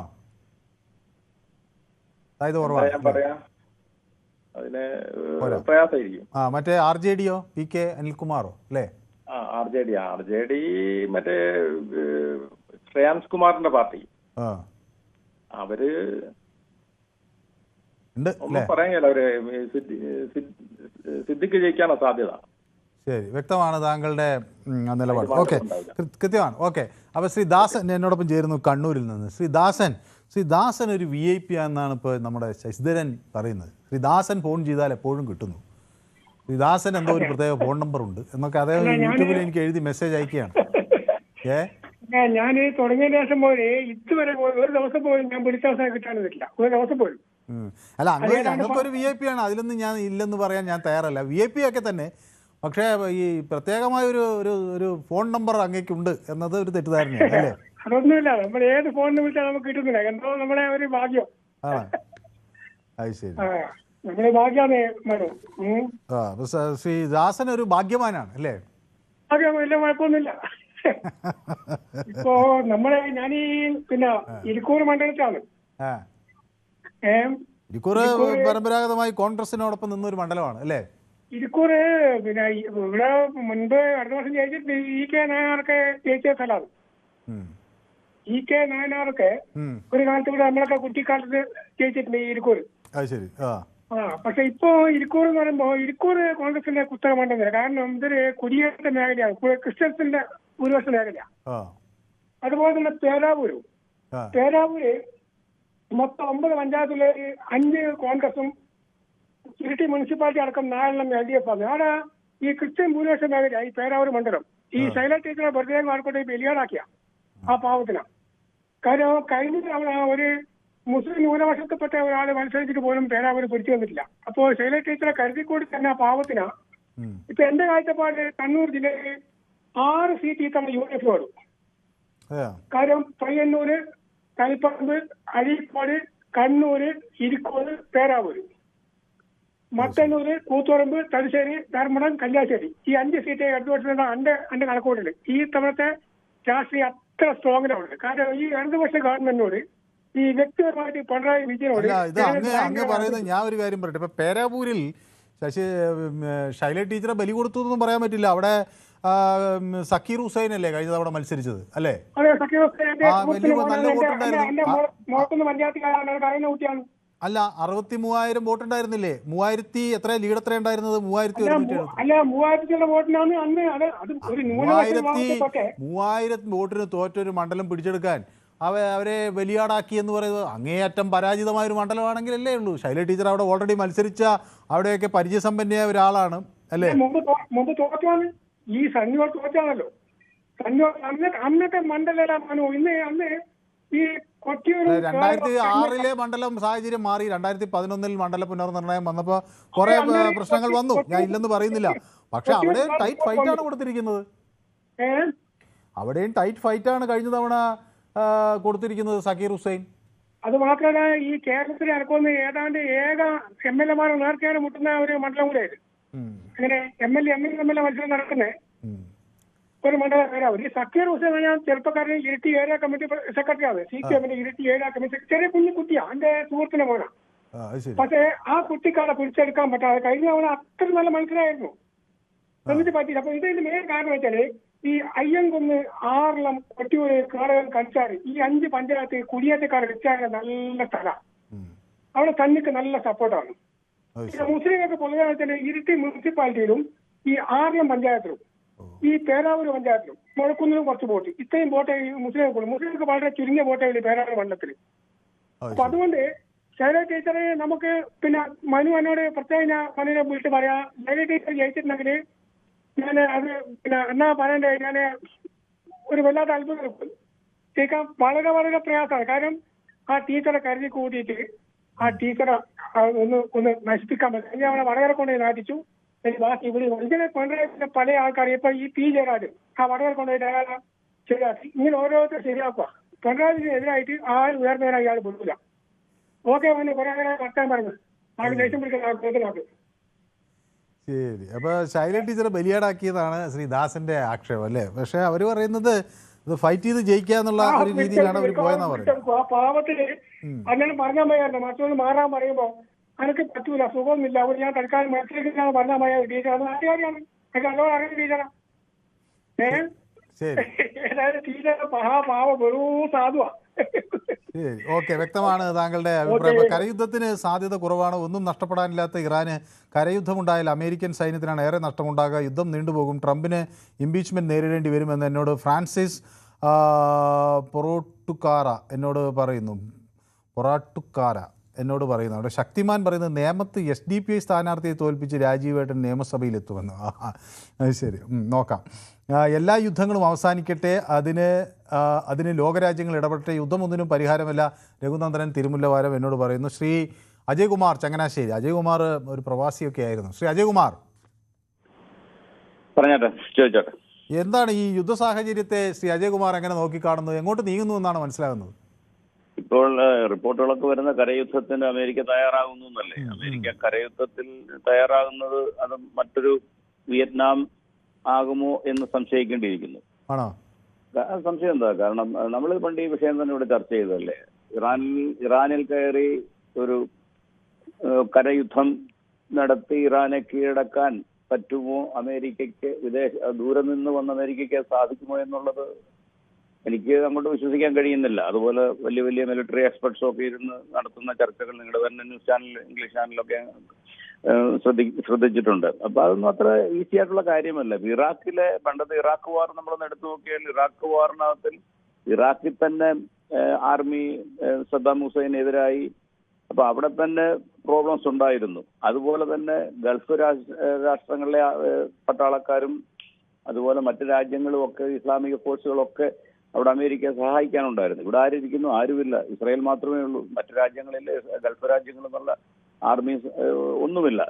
അതായത് ഞാൻ പറയാം, അതിന് പ്രയാസമായിരിക്കും. മറ്റേ RJDയോ PK അനിൽകുമാറോ അല്ലേ? RJD മറ്റേ ശ്രേയാംസ് കുമാറിന്റെ പാർട്ടി. അവര് ഒന്നും പറയാനില്ല. അവര് സിദ്ദിഖ് ജയിക്കാനോ സാധ്യത. ശരി, വ്യക്തമാണ് താങ്കളുടെ നിലപാട്. ഓക്കെ, കൃത്യമാണ്. ഓക്കെ, അപ്പോൾ ശ്രീ ദാസൻ എന്നോടൊപ്പം ചേരുന്നു കണ്ണൂരിൽ നിന്ന്. ശ്രീ ദാസൻ ഒരു VIP ആണെന്നാണ് ഇപ്പോൾ നമ്മുടെ ശശിധരൻ പറയുന്നത്. ശ്രീ ദാസൻ ഫോൺ ചെയ്താൽ എപ്പോഴും കിട്ടുന്നു. ശ്രീ ദാസൻ എന്തോ ഒരു പ്രത്യേക ഫോൺ നമ്പർ ഉണ്ട് എന്നൊക്കെ അദ്ദേഹം യൂട്യൂബിൽ എനിക്ക് എഴുതി മെസ്സേജ് അയക്കുകയാണ്. ഞാൻ തുടങ്ങിയ ശേഷം പോലെ ഇതുവരെ ഒരു ദിവസം പോലും ഞാൻ പിടിച്ച അവസരം കിട്ടാനും പറ്റില്ല, ഒരു ദിവസം പോലും. അല്ല, അങ്ങനെ ഞങ്ങൾക്ക് ഒരു VIP ആണ്, അതിലൊന്നും ഞാൻ ഇല്ലെന്ന് പറയാൻ ഞാൻ തയ്യാറല്ല. VIP ഒക്കെ തന്നെ, പക്ഷേ ഈ പ്രത്യേകമായ ഒരു ഫോൺ നമ്പർ അങ്ങേക്കുണ്ട് എന്നത് ഒരു തെറ്റിദ്ധാരണയാണ് അല്ലേ? അതൊന്നുമില്ല, നമ്മൾ ഏത് ഫോണിന് വിളിച്ചാൽ നമുക്ക് കിട്ടുന്നില്ല. എന്തോ നമ്മളെ ഒരു ഭാഗ്യം. അത് ശരി, നമ്മളെ ഭാഗ്യമാണ്. ശ്രീ ദാസൻ ഒരു ഭാഗ്യവാനാണ് അല്ലേ? ഭാഗ്യമില്ല, കുഴപ്പമൊന്നുമില്ല. ഇപ്പോ ഞാൻ പിന്നെ ഇരിക്കൂർ മണ്ഡലത്തിലാണ്. ഇരിക്കൂർ പരമ്പരാഗതമായി കോൺഗ്രസിനോടൊപ്പം നിന്നൊരു മണ്ഡലമാണ് അല്ലേ? ഇരിക്കൂർ പിന്നെ ഇവിടെ മുൻപ് അടുത്ത വർഷം ജയിച്ചിട്ട് EK നായനാർക്ക് ജയിച്ച സ്ഥലമാണ്. EK നായനാർക്ക് ഒരു കാലത്ത് ഇവിടെ നമ്മളൊക്കെ കുട്ടിക്കാലത്ത് ജയിച്ചിട്ടുണ്ട് ഈ ഇരിക്കൂർ. പക്ഷെ ഇപ്പോ ഇരിക്കൂർ എന്ന് പറയുമ്പോ ഇരിക്കൂർ കോൺഗ്രസിന്റെ കുത്തക മണ്ഡലമില്ല. കാരണം ഇതൊരു കുടിയേറ്റ മേഖലയാണ്, ക്രിസ്ത്യൻസിന്റെ ഭൂരിപക്ഷ മേഖലയാണ്. അതുപോലെ തന്നെ പേരാവൂര് മൊത്തം 9 പഞ്ചായത്തിലെ 5 കോൺഗ്രസും ഇരിട്ടി മുനിസിപ്പാലിറ്റി അടക്കം 4 LDF ആണ്. അവിടെ ഈ ക്രിസ്ത്യൻ ഭൂരിപക്ഷ മേഖല ഈ പേരാവൂർ മണ്ഡലം ഈ ശൈല ടീച്ചറെ പ്രത്യേകം ആൾക്കൂടെ ബലിയാടാക്കിയ ആ പാവത്തിനാണ്. കാര്യം കഴിഞ്ഞ തവണ ഒരു മുസ്ലിം ന്യൂനപക്ഷത്തിൽപ്പെട്ട ഒരാൾ മത്സരിച്ചിട്ട് പോലും പേരാവൂർ പിടിച്ചു വന്നിട്ടില്ല. അപ്പോൾ ശൈല ടീച്ചറെ കരുതിക്കൂടി തന്നെ ആ പാവത്തിനാ. ഇപ്പൊ എന്റെ കാഴ്ചപ്പാട് കണ്ണൂർ ജില്ലയിൽ 6 സീറ്റ് ഈ തവണ UDF ഓടും. കാര്യം പയ്യന്നൂര്, തളിപ്പറമ്പ്, അഴീക്കോട്, കണ്ണൂര്, ഇരിക്കോട്, പേരാവൂര്, മട്ടന്നൂര്, കൂത്തുപറമ്പ്, തലശ്ശേരി, ധർമ്മടം, കല്യാശ്ശേരി ഈ 5 സീറ്റ് അടുത്ത വർഷം എന്റെ കണക്കോട്ടില് ഈ തവണത്തെ രാഷ്ട്രീയ അത്ര സ്ട്രോങ്ങിലാണ്. കാരണം ഈ ഇടതുപക്ഷ ഗവൺമെന്റിനോട് ഈ വ്യക്തിപരമായിട്ട് പിണറായി വിജയനോട് അങ്ങ് പറയുന്നത് ഞാൻ ഒരു കാര്യം പറയട്ടെ. ഇപ്പൊ പേരാവൂരിൽ ശൈല ടീച്ചറെ ബലി കൊടുത്തു എന്നൊന്നും പറയാൻ പറ്റില്ല. അവിടെ സക്കീർ ഹുസൈൻ അല്ലേ കഴിഞ്ഞ തവണ മത്സരിച്ചത് അല്ലേ? അല്ല, 63,000 വോട്ട് ഉണ്ടായിരുന്നില്ലേ? 3000 എത്ര ലീഡ് എത്ര ഉണ്ടായിരുന്നത്? 3000 വോട്ടിന് തോറ്റൊരു മണ്ഡലം പിടിച്ചെടുക്കാൻ അവരെ വലിയാടാക്കി എന്ന് പറയുന്നത് അങ്ങേയറ്റം പരാജിതമായ ഒരു മണ്ഡലമാണെങ്കിലല്ലേ ഉള്ളൂ. ശൈല ടീച്ചർ അവിടെ ഓൾറെഡി മത്സരിച്ച അവിടെയൊക്കെ പരിചയസമ്പന്നയായ ഒരാളാണ് അല്ലേ? മുമ്പ് തോറ്റാണ്, ഈ സന്നിയോർ തോറ്റാണല്ലോ. അന്നത്തെ മണ്ഡലമാണ് അന്ന് ഈ 2006 മണ്ഡലം സാഹചര്യം മാറി. 2011 മണ്ഡല പുനർനിർണയം വന്നപ്പോ കുറെ പ്രശ്നങ്ങൾ വന്നു, ഞാൻ ഇല്ലെന്ന് പറയുന്നില്ല. പക്ഷെ അവിടെ ടൈറ്റ് ഫൈറ്റാണ് കൊടുത്തിരിക്കുന്നത്. അവിടെയും ടൈറ്റ് ഫൈറ്റാണ് കഴിഞ്ഞ തവണ കൊടുത്തിരിക്കുന്നത് സക്കീർ ഹുസൈൻ. അത് മാത്രമല്ല, ഈ കേരളത്തിൽ നടക്കുന്ന ഏതാണ്ട് ഏക MLA നേർക്കെയാണ് മുട്ടുന്ന ഒരു മണ്ഡലം കൂടെ ആയിരുന്നു. അങ്ങനെ MLA മത്സരം നടക്കുന്നത് ഒരു മണ്ഡലം പേരാവൂർ. ഈ സക്കീർ ഹുസൈൻ ഞാൻ ചെറുപ്പക്കാരൻ ഇരിട്ടി ഏരിയ കമ്മിറ്റി സെക്രട്ടറിയാണ്. CPM ഇരിട്ടി ഏരിയ കമ്മിറ്റി ചെറിയ കുഞ്ഞു കുട്ടിയാ, എന്റെ സുഹൃത്തിന്റെ മോനാണ്. പക്ഷേ ആ കുട്ടിക്കാരെ പിടിച്ചെടുക്കാൻ പറ്റാതെ കഴിഞ്ഞ തവണ അത്ര നല്ല മത്സരമായിരുന്നു, എന്നിട്ട് പറ്റിയില്ല. അപ്പൊ ഇതിന്റെ മെയിൻ കാരണം വെച്ചാല് ഈ അയ്യൻകുന്ന്, ആറളം, കൊട്ടിയൂര്, കാടകം, കൽച്ചാറ് ഈ 5 പഞ്ചായത്ത് കുടിയേറ്റക്കാരെ വെച്ചാൽ നല്ല സ്ഥലമാണ്. അവിടെ തന്നിക്ക് നല്ല സപ്പോർട്ടാണ്. മുസ്ലിങ്ങൾക്ക് പൊതുവെ വെച്ചാൽ ഇരിട്ടി മുനിസിപ്പാലിറ്റിയിലും ഈ ആറളം പഞ്ചായത്തിലും ഈ പേരാവൂർ പഞ്ചായത്തിലും മുഴക്കുന്നിലും കുറച്ച് വോട്ട്, ഇത്രയും വോട്ടേ മുസ്ലിങ്ങൾക്ക് വളരെ ചുരുങ്ങിയ വോട്ടേ പേരാവൂർ മണ്ഡലത്തിൽ. അപ്പൊ അതുകൊണ്ട് ശൈല ടീച്ചറെ നമുക്ക് പിന്നെ മനുവിനോട് പ്രത്യേകം ഞാൻ മനുവിനെ വിളിച്ച് പറയാം, ശൈല ടീച്ചർ ജയിച്ചിട്ടുണ്ടെങ്കിൽ ഞാൻ അത് പിന്നെ എന്നാ പറയണ്ടേ, ഞാൻ ഒരു വല്ലാത്ത അത്ഭുതം കേൾക്കാൻ വളരെ വളരെ പ്രയാസമാണ്. കാരണം ആ ടീച്ചറെ കരുതി കൂട്ടിയിട്ട് ആ ടീച്ചറെ ഒന്ന് നശിപ്പിക്കാൻ പറ്റും. ഞാൻ അവളെ വടകര കൊണ്ട് നാട്ടിച്ചു. ബാക്കി ഇവിടെ ഇതിനെ കൊണ്ടുപോയി പല ആൾക്കാർ ഇപ്പൊ ഈ P ജയരാജൻ ആ വടകര കൊണ്ടുപോയിട്ട് അയാളെ ശരിയാക്കി. ഇങ്ങനെ ഓരോരുത്തർ ശരിയാക്കുക. പിണറായിക്ക് എതിരായിട്ട് ആരും ഉയർന്നവരായി അയാൾ പൊടില്ല. ഓക്കെ, അവന് കുറെ വർത്താൻ പറഞ്ഞു ആൾ ദേഷ്യം പിടിക്കുന്ന. ശരി, അപ്പോൾ ശൈല ടീച്ചറെ ബലിയാടാക്കിയതാണ് ശ്രീ ദാസന്റെ ആക്ഷേപം അല്ലേ? പക്ഷേ അവർ പറയുന്നത് ഇത് ഫൈറ്റ് ചെയ്ത് ജയിക്കുക എന്നുള്ള ഒരു രീതിയിലാണ് അവർ പോയെന്നാ പറയുന്നത്. ആ പാവത്തിന് അങ്ങനെ പറഞ്ഞാൽ മതിയായിരുന്നു. മറ്റൊന്ന് മാറാൻ പറയുമ്പോ അനക്ക് പറ്റൂല, സുഖമൊന്നുമില്ല, അവിടെ ഞാൻ തൽക്കാലം മത്സരിക്കുന്നതാണ് പറഞ്ഞാൽ മതി. ടീച്ചറാണ്, നാട്ടുകാരിയാണ്, എനിക്ക് നല്ലോണം അറിയുന്ന ടീച്ചറാ. ഏതായാലും ടീച്ചർ പാവ വെറും സാധുവാ. ശരി, ഓക്കെ, വ്യക്തമാണ് താങ്കളുടെ അഭിപ്രായം. കരയുദ്ധത്തിന് സാധ്യത കുറവാണ്. ഒന്നും നഷ്ടപ്പെടാനില്ലാത്ത ഇറാന് കരയുദ്ധമുണ്ടായാൽ അമേരിക്കൻ സൈന്യത്തിനാണ് ഏറെ നഷ്ടമുണ്ടാകുക. യുദ്ധം നീണ്ടുപോകും. ട്രംപിന് ഇംപീച്ച്മെന്റ് നേരിടേണ്ടി വരുമെന്ന് എന്നോട് ഫ്രാൻസിസ് പൊറാട്ടുക്കാര എന്നോട് പറയുന്നു. അവിടെ ശക്തിമാൻ പറയുന്നത് നേമത്ത് SDPI സ്ഥാനാർത്ഥിയെ തോൽപ്പിച്ച് രാജീവേട്ടൻ നിയമസഭയിലെത്തുമെന്ന്. അത് ശരി, നോക്കാം. എല്ലാ യുദ്ധങ്ങളും അവസാനിക്കട്ടെ, അതിന് ലോകരാജ്യങ്ങൾ ഇടപെടട്ടെ, യുദ്ധമൊന്നിനും പരിഹാരമല്ല. രഘുനന്ദനൻ തിരുമുല്ലവാരം എന്നോട് പറയുന്നു. ശ്രീ അജയ്കുമാർ ചങ്ങനാശ്ശേരി, അജയ്കുമാർ ഒരു പ്രവാസിയൊക്കെ ആയിരുന്നു. ശ്രീ അജയ്കുമാർ, ചോദിച്ചോട്ടെ, എന്താണ് ഈ യുദ്ധ സാഹചര്യത്തെ ശ്രീ അജയ്കുമാർ എങ്ങനെ നോക്കിക്കാണുന്നത്? എങ്ങോട്ട് നീങ്ങുന്നു എന്നാണ് മനസ്സിലാകുന്നത്? ഇപ്പോൾ റിപ്പോർട്ടുകളൊക്കെ വരുന്ന കരയുദ്ധത്തിന് അമേരിക്ക തയ്യാറാകുന്നു എന്നല്ലേ. അമേരിക്ക കരയുദ്ധത്തിൽ തയ്യാറാകുന്നത് അത് മറ്റൊരു വിയറ്റ്നാം ആകുമോ എന്ന് സംശയിക്കേണ്ടിയിരിക്കുന്നു. സംശയം എന്താ? കാരണം നമ്മൾ പണ്ട് ഈ വിഷയം തന്നെ ഇവിടെ ചർച്ച ചെയ്തതല്ലേ. ഇറാനിൽ കയറി ഒരു കരയുദ്ധം നടത്തി ഇറാനെ കീഴടക്കാൻ പറ്റുമോ അമേരിക്കയ്ക്ക്? ദൂരെ നിന്ന് വന്ന അമേരിക്കയ്ക്ക് സാധിക്കുമോ എന്നുള്ളത് എനിക്ക് അങ്ങോട്ട് വിശ്വസിക്കാൻ കഴിയുന്നില്ല. അതുപോലെ വലിയ വലിയ മിലിറ്ററി എക്സ്പെർട്സും ഒക്കെ ഇരുന്ന് നടത്തുന്ന ചർച്ചകൾ നിങ്ങളുടെ തന്നെ ന്യൂസ് ചാനൽ, ഇംഗ്ലീഷ് ചാനലൊക്കെ ശ്രദ്ധിച്ചിട്ടുണ്ട്. അപ്പൊ അതൊന്നും അത്ര ഈസി ആയിട്ടുള്ള കാര്യമല്ല. ഇറാഖിലെ പണ്ടത്തെ ഇറാഖ് വാർ നമ്മളൊന്ന് എടുത്തു നോക്കിയാൽ ഇറാഖ് വാറിനകത്തിൽ ഇറാഖിൽ തന്നെ ആർമി സദ്ദാം ഹുസൈനെതിരായി. അപ്പൊ അവിടെ തന്നെ പ്രോബ്ലംസ് ഉണ്ടായിരുന്നു. അതുപോലെ തന്നെ ഗൾഫ് രാഷ്ട്രങ്ങളിലെ പട്ടാളക്കാരും അതുപോലെ മറ്റു രാജ്യങ്ങളും ഒക്കെ ഇസ്ലാമിക ഫോഴ്സുകളൊക്കെ അവിടെ അമേരിക്കയെ സഹായിക്കാനുണ്ടായിരുന്നു. ഇവിടെ ആരിയ്ക്കുന്നു? ആരുമില്ല. ഇസ്രായേൽ മാത്രമേ ഉള്ളൂ. മറ്റു രാജ്യങ്ങളിലെ ഗൾഫ് രാജ്യങ്ങളെന്നുള്ള ആർമീസ് ഒന്നുമില്ല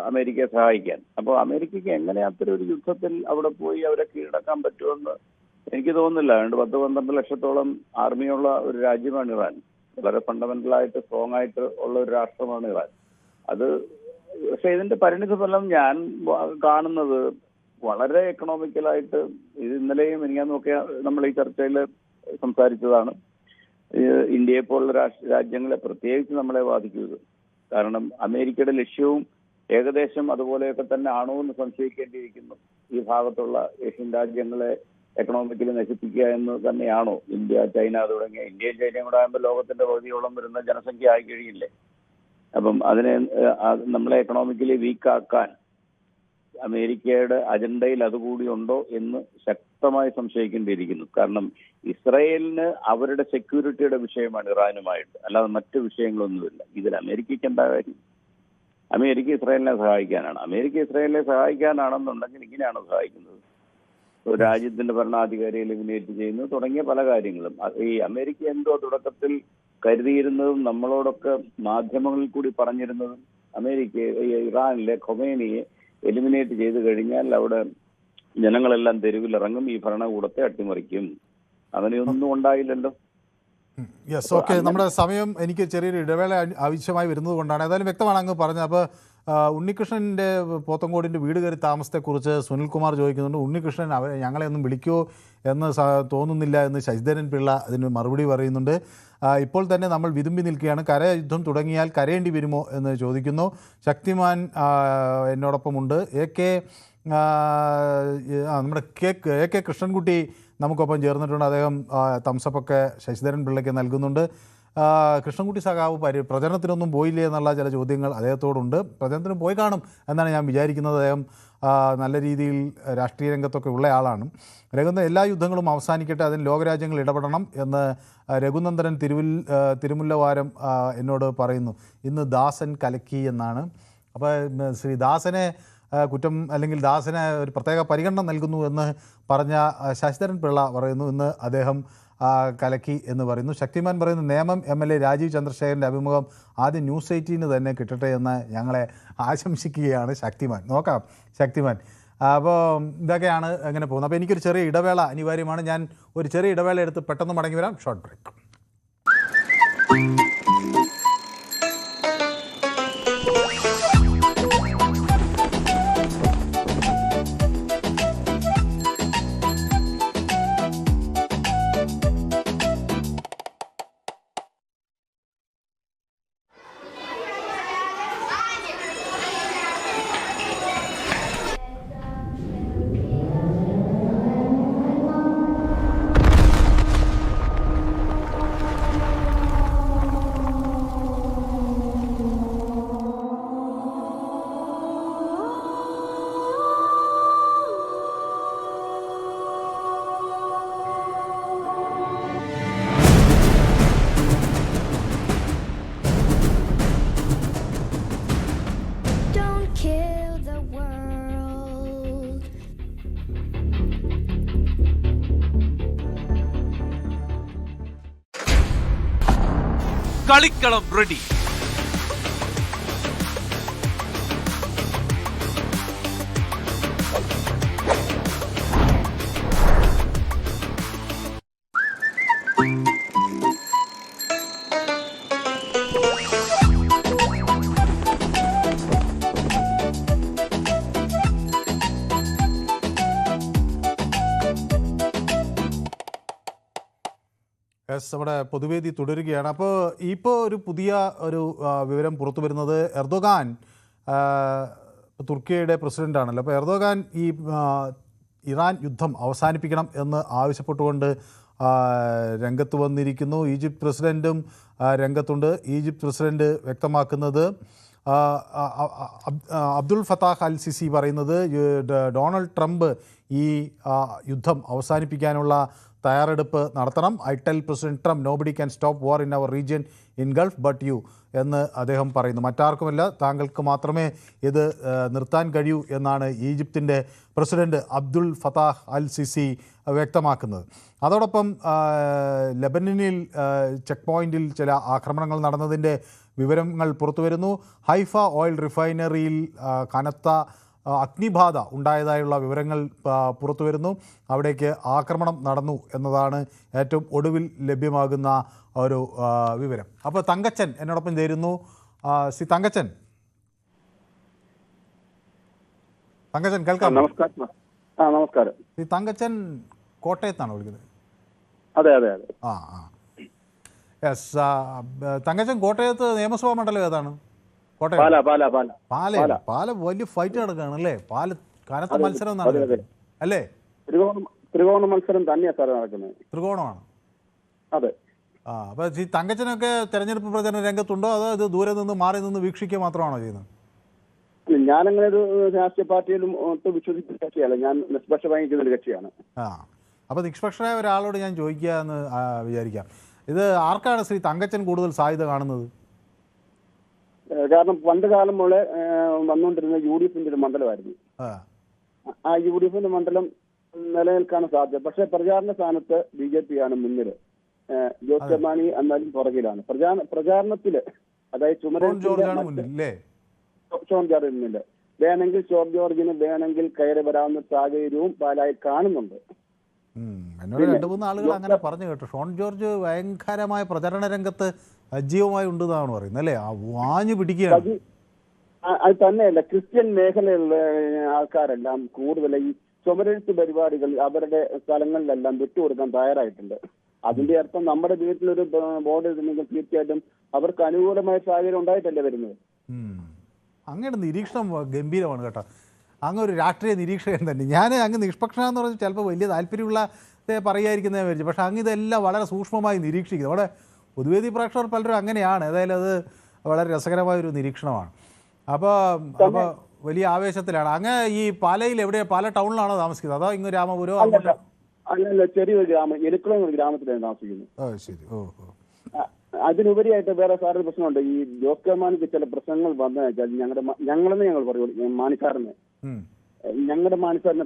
അമേരിക്കയെ സഹായിക്കാൻ. അപ്പോൾ അമേരിക്കയ്ക്ക് എങ്ങനെ അത്തരം ഒരു യുദ്ധത്തിൽ അവിടെ പോയി അവരെ കീഴടക്കാൻ പറ്റുമെന്ന് എനിക്ക് തോന്നുന്നില്ല. 10-12 ലക്ഷത്തോളം ആർമിയുള്ള ഒരു രാജ്യമാണ് ഇറാൻ. വളരെ ഫണ്ടമെന്റലായിട്ട് സ്ട്രോങ് ആയിട്ട് ഉള്ള ഒരു രാഷ്ട്രമാണ് ഇറാൻ. പക്ഷെ ഇതിന്റെ പരിണിത ഫലം ഞാൻ കാണുന്നത് വളരെ എക്കണോമിക്കലായിട്ട്, ഇത് ഇന്നലെയും എനിക്കാന്നൊക്കെ നമ്മൾ ഈ ചർച്ചയിൽ സംസാരിച്ചതാണ്, ഇന്ത്യയെ പോലുള്ള രാജ്യങ്ങളെ പ്രത്യേകിച്ച് നമ്മളെ ബാധിക്കുന്നത്. കാരണം അമേരിക്കയുടെ ലക്ഷ്യവും ഏകദേശം അതുപോലെയൊക്കെ തന്നെ ആണോ എന്ന് സംശയിക്കേണ്ടിയിരിക്കുന്നു. ഈ ഭാഗത്തുള്ള ഏഷ്യൻ രാജ്യങ്ങളെ എക്കണോമിക്കലി നശിപ്പിക്കുക എന്ന് തന്നെയാണോ? ഇന്ത്യ, ചൈന തുടങ്ങിയ ഇന്ത്യയും ചൈനയും കൂടെ ആകുമ്പോൾ ലോകത്തിന്റെ പകുതിയോളം വരുന്ന ജനസംഖ്യ ആയി കഴിയില്ലേ. അപ്പം അതിനെ നമ്മളെ എക്കണോമിക്കലി വീക്കാക്കാൻ അമേരിക്കയുടെ അജണ്ടയിൽ അതുകൂടി ഉണ്ടോ എന്ന് ശക്തമായി സംശയിക്കേണ്ടിയിരിക്കുന്നു. കാരണം ഇസ്രായേലിന് അവരുടെ സെക്യൂരിറ്റിയുടെ വിഷയമാണ് ഇറാനുമായിട്ട്, അല്ലാതെ മറ്റു വിഷയങ്ങളൊന്നുമില്ല. ഇതിൽ അമേരിക്കയ്ക്ക് എന്താ കാര്യം? അമേരിക്ക ഇസ്രായേലിനെ സഹായിക്കാനാണ്. അമേരിക്ക ഇസ്രായേലിനെ സഹായിക്കാനാണെന്നുണ്ടെങ്കിൽ ഇങ്ങനെയാണോ സഹായിക്കുന്നത്? ഒരു രാജ്യത്തിന്റെ ഭരണാധികാരി എലിമിനേറ്റ് ചെയ്യുന്നു തുടങ്ങിയ പല കാര്യങ്ങളും. ഈ അമേരിക്ക എന്തോ തുടക്കത്തിൽ കരുതിയിരുന്നതും നമ്മളോടൊക്കെ മാധ്യമങ്ങളിൽ കൂടി പറഞ്ഞിരുന്നതും അമേരിക്ക ഇറാനിലെ ഖൊമേനിയെ എലിമിനേറ്റ് ചെയ്ത് കഴിഞ്ഞാൽ അവിടെ ജനങ്ങളെല്ലാം തെരുവിലിറങ്ങും, ഈ ഭരണകൂടത്തെ അട്ടിമറിക്കും. അങ്ങനെയൊന്നും ഉണ്ടായില്ലല്ലോ. യെസ്, ഓക്കെ, നമ്മുടെ സമയം എനിക്ക് ചെറിയൊരു ഇടവേള ആവശ്യമായി വരുന്നത് കൊണ്ടാണ്. ഏതായാലും വ്യക്തമാണ് അങ്ങ് പറഞ്ഞത്. അപ്പോൾ ഉണ്ണികൃഷ്ണൻ്റെ പോത്തങ്കോടിൻ്റെ വീട് കയറി താമസത്തെക്കുറിച്ച് സുനിൽകുമാർ ചോദിക്കുന്നുണ്ട്. ഉണ്ണികൃഷ്ണൻ ഞങ്ങളെ ഒന്നും വിളിക്കുമോ എന്ന് തോന്നുന്നില്ല എന്ന് ശശിധരൻ പിള്ള അതിന് മറുപടി പറയുന്നുണ്ട്. ഇപ്പോൾ തന്നെ നമ്മൾ വിതുമ്പി നിൽക്കുകയാണ്. കരയുദ്ധം തുടങ്ങിയാൽ കരയേണ്ടി വരുമോ എന്ന് ചോദിക്കുന്നു. ശക്തിമാൻ എന്നോടൊപ്പമുണ്ട്. നമ്മുടെ AK കൃഷ്ണൻകുട്ടി നമുക്കൊപ്പം ചേർന്നിട്ടുണ്ട്. അദ്ദേഹം തംസപ്പൊക്കെ ശശിധരൻ പിള്ളയ്ക്ക് നൽകുന്നുണ്ട്. കൃഷ്ണൻകുട്ടി സഖാവ് പ്രചരണത്തിനൊന്നും പോയില്ലേ എന്നുള്ള ചില ചോദ്യങ്ങൾ അദ്ദേഹത്തോടുണ്ട്. പ്രചരണത്തിന് പോയി കാണും എന്നാണ് ഞാൻ വിചാരിക്കുന്നത്. അദ്ദേഹം നല്ല രീതിയിൽ രാഷ്ട്രീയ രംഗത്തൊക്കെ ഉള്ള ആളാണ്. എല്ലാ യുദ്ധങ്ങളും അവസാനിക്കട്ടെ, അതിന് ലോകരാജ്യങ്ങൾ ഇടപെടണം എന്ന് രഘുനന്ദനൻ തിരുമുല്ലവാരം എന്നോട് പറയുന്നു. ഇന്ന് ദാസൻ കലക്കി എന്നാണ്. അപ്പോൾ ശ്രീ ദാസനെ കുറ്റം അല്ലെങ്കിൽ ദാസന് ഒരു പ്രത്യേക പരിഗണന നൽകുന്നു എന്ന് പറഞ്ഞ ശശിധരൻ പിള്ള പറയുന്നു ഇന്ന് അദ്ദേഹം കലക്കി എന്ന് പറയുന്നു. ശക്തിമാൻ പറയുന്നു നേമം MLA രാജീവ് ചന്ദ്രശേഖരൻ്റെ അഭിമുഖം ആദ്യം ന്യൂസ് 18 തന്നെ കിട്ടട്ടെ എന്ന് ഞങ്ങളെ ആശംസിക്കുകയാണ് ശക്തിമാൻ. നോക്കാം ശക്തിമാൻ. അപ്പോൾ ഇതൊക്കെയാണ് അങ്ങനെ പോകുന്നത്. അപ്പോൾ എനിക്കൊരു ചെറിയ ഇടവേള അനിവാര്യമാണ്. ഞാൻ ഒരു ചെറിയ ഇടവേള എടുത്ത് പെട്ടെന്ന് മടങ്ങി വരാം. Short break. കളിക്കളം റെഡി. നമ്മുടെ പൊതുവേദി തുടരുകയാണ്. അപ്പോൾ ഇപ്പോൾ ഒരു പുതിയ വിവരം പുറത്തു വരുന്നത്, എർദോഗാൻ തുർക്കിയുടെ പ്രസിഡൻ്റാണല്ലോ. അപ്പോൾ എർദോഗാൻ ഈ ഇറാൻ യുദ്ധം അവസാനിപ്പിക്കണം എന്ന് ആവശ്യപ്പെട്ടുകൊണ്ട് രംഗത്ത് വന്നിരിക്കുന്നു. ഈജിപ്ത് പ്രസിഡൻറ്റും രംഗത്തുണ്ട്. ഈജിപ്ത് പ്രസിഡൻറ്റ് വ്യക്തമാക്കുന്നത്, അബ്ദുൽ ഫത്താഹ് അൽ സിസി പറയുന്നത് ഡൊണാൾഡ് ട്രംപ് ഈ യുദ്ധം അവസാനിപ്പിക്കാനുള്ള തയ്യാറെടുപ്പ് നടത്തണം. I tell president Trump nobody can stop war in our region in Gulf but you എന്ന് അദ്ദേഹം പറയുന്നു. മറ്റാർക്കുമല്ല, താങ്കൾക്ക് മാത്രമേ ഇത് നിർത്താൻ കഴിയൂ എന്നാണ് ഈജിപ്തിൻ്റെ president Abdul Fattah al Sisi വ്യക്തമാക്കുന്നത്. അതോടൊപ്പം ലെബനനിൽ ചെക്ക് പോയിന്റിൽ ചില ആക്രമണങ്ങൾ നടന്നതിൻ്റെ വിവരങ്ങൾ പുറത്തു വരുന്നു. ഹൈഫ ഓയിൽ റിഫൈനറിയിൽ കനത്ത അഗ്നിബാധ ഉണ്ടായതായുള്ള വിവരങ്ങൾ പുറത്തു വരുന്നു. അവിടേക്ക് ആക്രമണം നടന്നു എന്നതാണ് ഏറ്റവും ഒടുവിൽ ലഭ്യമാകുന്ന ഒരു വിവരം. അപ്പോൾ തങ്കച്ചൻ എന്നോടൊപ്പം ചേരുന്നു. ശ്രീ തങ്കച്ചൻ കേൾക്കാം? നമസ്കാരം. ശ്രീ തങ്കച്ചൻ കോട്ടയത്താണ് വിളിക്കുന്നത്? അതെ അതെ അതെ. യെസ്. തങ്കച്ചൻ, കോട്ടയത്ത് നിയമസഭാ മണ്ഡലം ഏതാണ്? പാല വലിയ ഫൈറ്റ് നടക്കുകയാണ് അല്ലേ? കനത്ത മത്സരം നടക്കുന്നത് അല്ലേ? ത്രികോണ മത്സരം തന്നെയാണ് സാർ നടക്കുന്നത്. ത്രികോണമാണ്. അതെ. അപ്പൊ ഈ തങ്കച്ചനൊക്കെ തെരഞ്ഞെടുപ്പ് പ്രചരണ രംഗത്തുണ്ടോ, അതോ ഇത് ദൂരെ നിന്ന് മാറി നിന്ന് വീക്ഷിക്കുക മാത്രമാണോ ചെയ്യുന്നത്? ഞാനങ്ങനെ ഒരു രാഷ്ട്രീയ പാർട്ടിയിലും ഒട്ടും വിശ്വസിക്കുന്ന കക്ഷിയല്ല. ഞാൻ നിഷ്പക്ഷമായി നിൽക്കുന്ന ഒരു കക്ഷിയാണ്. അപ്പൊ നിഷ്പക്ഷനായ ഒരാളോട് ഞാൻ ചോദിക്കുക എന്ന് വിചാരിക്കാം, ഇത് ആർക്കാണ് ശ്രീ തങ്കച്ചൻ കൂടുതൽ സാധ്യത കാണുന്നത്? കാരണം പണ്ട് കാലം മുതലേ വന്നുകൊണ്ടിരുന്ന UDFന്റെ ഒരു മണ്ഡലമായിരുന്നു. ആ UDFന്റെ മണ്ഡലം നിലനിൽക്കാൻ സാധ്യത. പക്ഷെ പ്രചാരണ സ്ഥാനത്ത് BJP ആണ് മുന്നിൽ. ജോസ് കെ മാണി എന്നാലും പുറകിലാണ് പ്രചാരണത്തില്. അതായത് ചുമതല ഷോൺ ജോർജിന് വേണമെങ്കിൽ ജോർജിന് വേണമെങ്കിൽ കയറി വരാവുന്ന സാഹചര്യവും പാലായി കാണുന്നുണ്ട്. എന്നോട് 2-3 ആളുകൾ അങ്ങനെ പറഞ്ഞു കേട്ടു. ഷോൺ ജോർജ് ഭയങ്കരമായ പ്രചരണ രംഗത്ത് സജീവമായി ഉണ്ടെന്നാണ് പറയുന്നത് അല്ലേ? വാഞ്ഞു പിടിക്കുകയാണ്. അത് തന്നെയല്ല, ക്രിസ്ത്യൻ മേഖലയിലുള്ള ആൾക്കാരെല്ലാം കൂടുതൽ ഈ ചുമരെഴുത്ത് പരിപാടികൾ അവരുടെ സ്ഥലങ്ങളിലെല്ലാം വിട്ടുകൊടുക്കാൻ തയ്യാറായിട്ടുണ്ട്. അതിന്റെ അർത്ഥം നമ്മുടെ വീട്ടിലൊരു ബോർഡ് എഴുതുന്നെങ്കിൽ തീർച്ചയായിട്ടും അവർക്ക് അനുകൂലമായ സാഹചര്യം ഉണ്ടായിട്ടല്ലേ വരുന്നത്. അങ്ങയുടെ നിരീക്ഷണം ഗംഭീരമാണ് കേട്ടോ. അങ്ങ് ഒരു രാഷ്ട്രീയ നിരീക്ഷകൻ തന്നെ. ഞാൻ അങ്ങ് നിഷ്പക്ഷനാന്ന് പറഞ്ഞാൽ ചിലപ്പോൾ വലിയ താല്പര്യമുള്ള പറയാതിരിക്കുന്നതിനെ വിചാരിച്ചു. പക്ഷേ അങ്ങ് ഇതെല്ലാം വളരെ സൂക്ഷ്മമായി നിരീക്ഷിക്കുന്നത്. അവിടെ പൊതുവേദി പ്രേക്ഷകർ പലരും അങ്ങനെയാണ്. ഏതായാലും അത് വളരെ രസകരമായൊരു നിരീക്ഷണമാണ്. അപ്പോൾ വലിയ ആവേശത്തിലാണ്. അങ്ങ് ഈ പാലയിൽ എവിടെയാണ്? പാല ടൗണിലാണോ താമസിക്കുന്നത്, അതോ ഇങ്ങ് രാമപുരോ? അല്ല, ചെറിയൊരു ഗ്രാമം, എലിക്കുളം ഒരു ഗ്രാമത്തിലാണ് താമസിക്കുന്നത്. ശരി. അതിനുപരിയായിട്ട് വേറെ സാറിന് പ്രശ്നമുണ്ട്. ഈ ജോസ് കെ മാണിക്ക് ചില പ്രശ്നങ്ങൾ വന്നു വെച്ചാൽ ഞങ്ങളെന്ന് ഞങ്ങൾ പറയുള്ളൂ, മാണിക്കാരന് ഞങ്ങളുടെ മാണിസാറിന്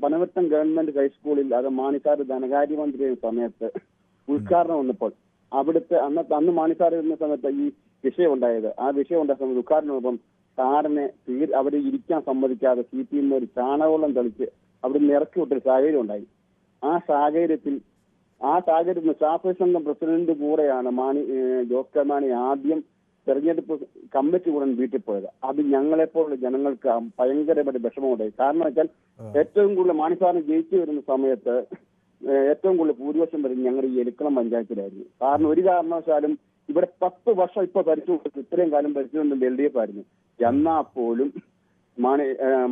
പനവട്ടം ഗവൺമെന്റ് ഹൈസ്കൂളിൽ അത് മാണിസാർ ധനകാര്യമന്ത്രി സമയത്ത് ഉദ്ഘാടനം വന്നപ്പോൾ അവിടുത്തെ അന്ന് മാണിസാർ ഇരുന്ന സമയത്ത് ഈ വിഷയം ഉണ്ടായത്. ആ വിഷയം ഉണ്ടായ സമയത്ത് ഉദ്ഘാടനം വന്നപ്പം സാറിനെ അവിടെ ഇരിക്കാൻ സമ്മതിക്കാതെ CPM ഒരു ചാണകവെള്ളം തെളിച്ച് അവിടെ നിന്ന് ഇറക്കി വിട്ടൊരു സാഹചര്യം ഉണ്ടായി. ആ സാഹചര്യത്തിൽ ശാസ്ത്ര സംഘം പ്രസിഡന്റ് കൂടെയാണ് ജോസ് കെ മാണി ആദ്യം തെരഞ്ഞെടുപ്പ് കമ്മിറ്റി കൂടെ വീട്ടിൽ പോയത്. അത് ഞങ്ങളെപ്പോലുള്ള ജനങ്ങൾക്ക് ഭയങ്കരമായിട്ട് വിഷമമുണ്ടായി. കാരണം വെച്ചാൽ ഏറ്റവും കൂടുതൽ മാണിസാറിന് ജയിച്ചു വരുന്ന സമയത്ത് ഏറ്റവും കൂടുതൽ ഭൂരിപക്ഷം വരുന്നത് ഞങ്ങളുടെ ഈ എലിക്കുളം പഞ്ചായത്തിലായിരുന്നു. കാരണം ഒരു കാരണവശാലും ഇവിടെ 10 വർഷം ഇപ്പൊ ഭരിച്ചുകൊണ്ട് ഇത്രയും കാലം ഭരിച്ചുകൊണ്ട് LDF ആയിരുന്നു. എന്നാൽ പോലും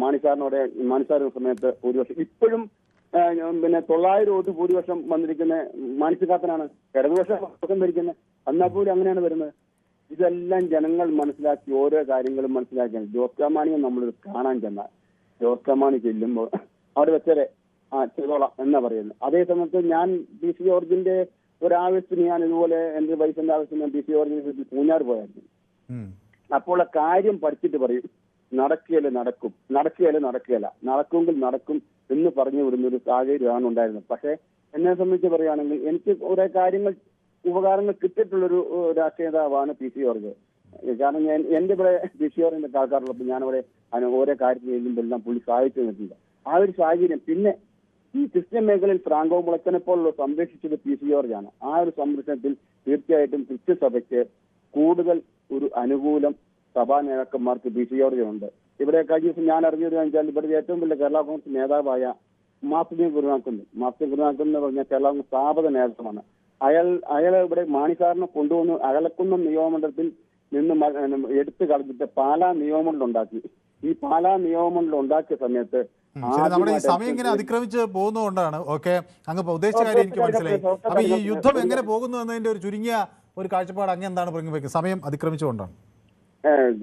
മാണിസാറിന്റെ സമയത്ത് ഭൂരിപക്ഷം ഇപ്പോഴും പിന്നെ 900 വോട്ട് ഭൂരിപക്ഷം വന്നിരിക്കുന്ന മാനസികാത്തനാണ്. ഇടതുപക്ഷം ഭരിക്കുന്നത്. എന്നാൽ പോലും അങ്ങനെയാണ് വരുന്നത്. ഇതെല്ലാം ജനങ്ങൾ മനസ്സിലാക്കി ഓരോ കാര്യങ്ങളും മനസ്സിലാക്കിയാണ്. ജോസ് കെ മാണിയെ നമ്മൾ കാണാൻ ചെന്നാൽ ജോസ് കെ മാണി ചെല്ലുമ്പോൾ അവിടെ വെച്ചരെ ചെയ്തോളാം എന്നാ പറയുന്നത്. അതേ സമയത്ത് ഞാൻ PC ജോർജിന്റെ ഒരാവശ്യത്തിന് ഞാൻ ഇതുപോലെ എന്റെ വൈഫിന്റെ ആവശ്യത്തിന് PC ജോർജിന്റെ വീട്ടിൽ പൂഞ്ഞാർ പോയായിരുന്നു. അപ്പോൾ കാര്യം പഠിച്ചിട്ട് പറയും, നടക്കുകയല്ലേ നടക്കും, നടക്കുമെങ്കിൽ നടക്കും എന്ന് പറഞ്ഞു വിടുന്ന ഒരു സാഹചര്യമാണ് ഉണ്ടായിരുന്നത്. പക്ഷെ എന്നെ സംബന്ധിച്ച് പറയുകയാണെങ്കിൽ എനിക്ക് കുറെ കാര്യങ്ങൾ ഉപകാരങ്ങൾ കിട്ടിയിട്ടുള്ളൊരു രാഷ്ട്രീയ നേതാവാണ് പി സി ജോർജ്. കാരണം എന്റെ ഇവിടെ പി സി ജോർജിന്റെ ആൾക്കാരുള്ളപ്പോൾ ഞാനിവിടെ ഓരോ കാര്യത്തിൽ എഴുതുമ്പോൾ എല്ലാം പുള്ളി സഹായിച്ചു നിൽക്കില്ല. ആ ഒരു സാഹചര്യം പിന്നെ ഈ ക്രിസ്ത്യൻ മേഖലയിൽ ഫ്രാങ്കോ മുളക്കനെ പോലുള്ള സംരക്ഷിച്ചത് പി സി ജോർജാണ്. ആ ഒരു സംരക്ഷണത്തിൽ തീർച്ചയായിട്ടും ക്രിസ്ത്യൻ സഭയ്ക്ക് കൂടുതൽ ഒരു അനുകൂലം സഭാ നേതാക്കന്മാർക്ക് പി സി ജോർജിനുണ്ട്. ഇവിടെ കഴിഞ്ഞ ദിവസം ഞാൻ അറിഞ്ഞത് വെച്ചാൽ ഇവിടെ ഏറ്റവും വലിയ കേരള കോൺഗ്രസ് നേതാവായ മാർട്ടിൻ ഗുരുനാക്കുന്ന് എന്ന് പറഞ്ഞാൽ കേരള കോൺഗ്രസ് സ്ഥാപക നേതാവാണ്. അയാൾ ഇവിടെ മാണിസാറിനെ കൊണ്ടുവന്ന് അകലക്കുന്ന നിയമമണ്ഡലത്തിൽ നിന്ന് എടുത്തു കളഞ്ഞിട്ട് പാലാ നിയമമണ്ഡലം ഉണ്ടാക്കി. ഈ പാലാ നിയമമണ്ഡലം ഉണ്ടാക്കിയ സമയത്ത് നമ്മുടെ ഈ സമയം ഇങ്ങനെ അതിക്രമിച്ച് പോകുന്നതുകൊണ്ടാണ്. ഓക്കെ, അങ്ങ് ഉദ്ദേശിച്ച കാര്യം എനിക്ക് മനസ്സിലായി. അപ്പൊ ഈ യുദ്ധം എങ്ങനെ പോകുന്നു എന്നതിന്റെ ഒരു ചുരുങ്ങിയ ഒരു കാഴ്ചപ്പാട് അങ്ങ് എന്താണ് പറയുന്നത്? സമയം അതിക്രമിച്ചുകൊണ്ടാണ്.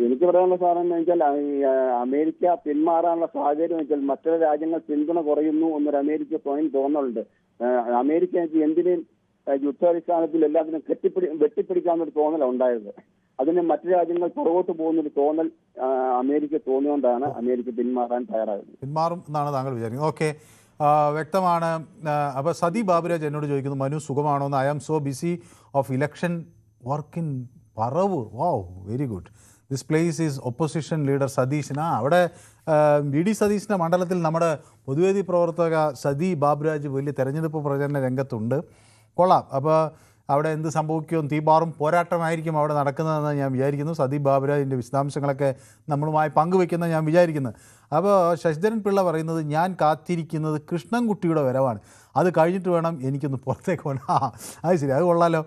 എനിക്ക് പറയാനുള്ള സാധനം വെച്ചാൽ അമേരിക്ക പിന്മാറാനുള്ള സാഹചര്യം വെച്ചാൽ മറ്റുള്ള രാജ്യങ്ങൾ പിന്തുണ കുറയുന്നു എന്നൊരു അമേരിക്ക സ്വയം തോന്നലുണ്ട്. അമേരിക്ക എന്തിനേയും യുദ്ധാടിസ്ഥാനത്തിൽ എല്ലാത്തിനും വെട്ടിപ്പിടിക്കാവുന്നൊരു തോന്നലാണ് ഉണ്ടായത്. അതിന് മറ്റു രാജ്യങ്ങൾ പുറകോട്ട് പോകുന്നൊരു തോന്നൽ അമേരിക്ക തോന്നിയോണ്ടാണ് അമേരിക്ക പിന്മാറാൻ തയ്യാറാകുന്നത്. പിന്മാറും എന്നാണ് താങ്കൾ വിചാരിക്കുന്നത്. ഓക്കെ, വ്യക്തമാണ്. അപ്പോൾ സതി ബാബുരാജ് എന്നോട് ചോദിക്കുന്നു, മനു സുഖമാണോ എന്ന്. I am so busy of election work in Paravur. Wow, very good. This place is opposition leader Satheesan. അവിടെ വി ഡി സതീശിൻ്റെ മണ്ഡലത്തിൽ നമ്മുടെ പൊതുവേദി പ്രവർത്തക സതി ബാബുരാജ് വലിയ തെരഞ്ഞെടുപ്പ് പ്രചരണ രംഗത്തുണ്ട്. കൊള്ളാം. അപ്പോൾ അവിടെ എന്ത് സംഭവിക്കുമെന്ന് തീപാറും പോരാട്ടമായിരിക്കും അവിടെ നടക്കുന്നതെന്ന് ഞാൻ വിചാരിക്കുന്നു. സതി ബാബുരാജിൻ്റെ വിശദാംശങ്ങളൊക്കെ നമ്മളുമായി പങ്കുവെക്കുന്നത് ഞാൻ വിചാരിക്കുന്നത്. അപ്പോൾ ശശിധരൻ പിള്ള പറയുന്നത്, ഞാൻ കാത്തിരിക്കുന്നത് കൃഷ്ണൻകുട്ടിയുടെ വരവാണ്, അത് കഴിഞ്ഞിട്ട് വേണം എനിക്കൊന്ന് പുറത്തേക്ക് പോകണം. അത് ശരി, അത് കൊള്ളാലോ.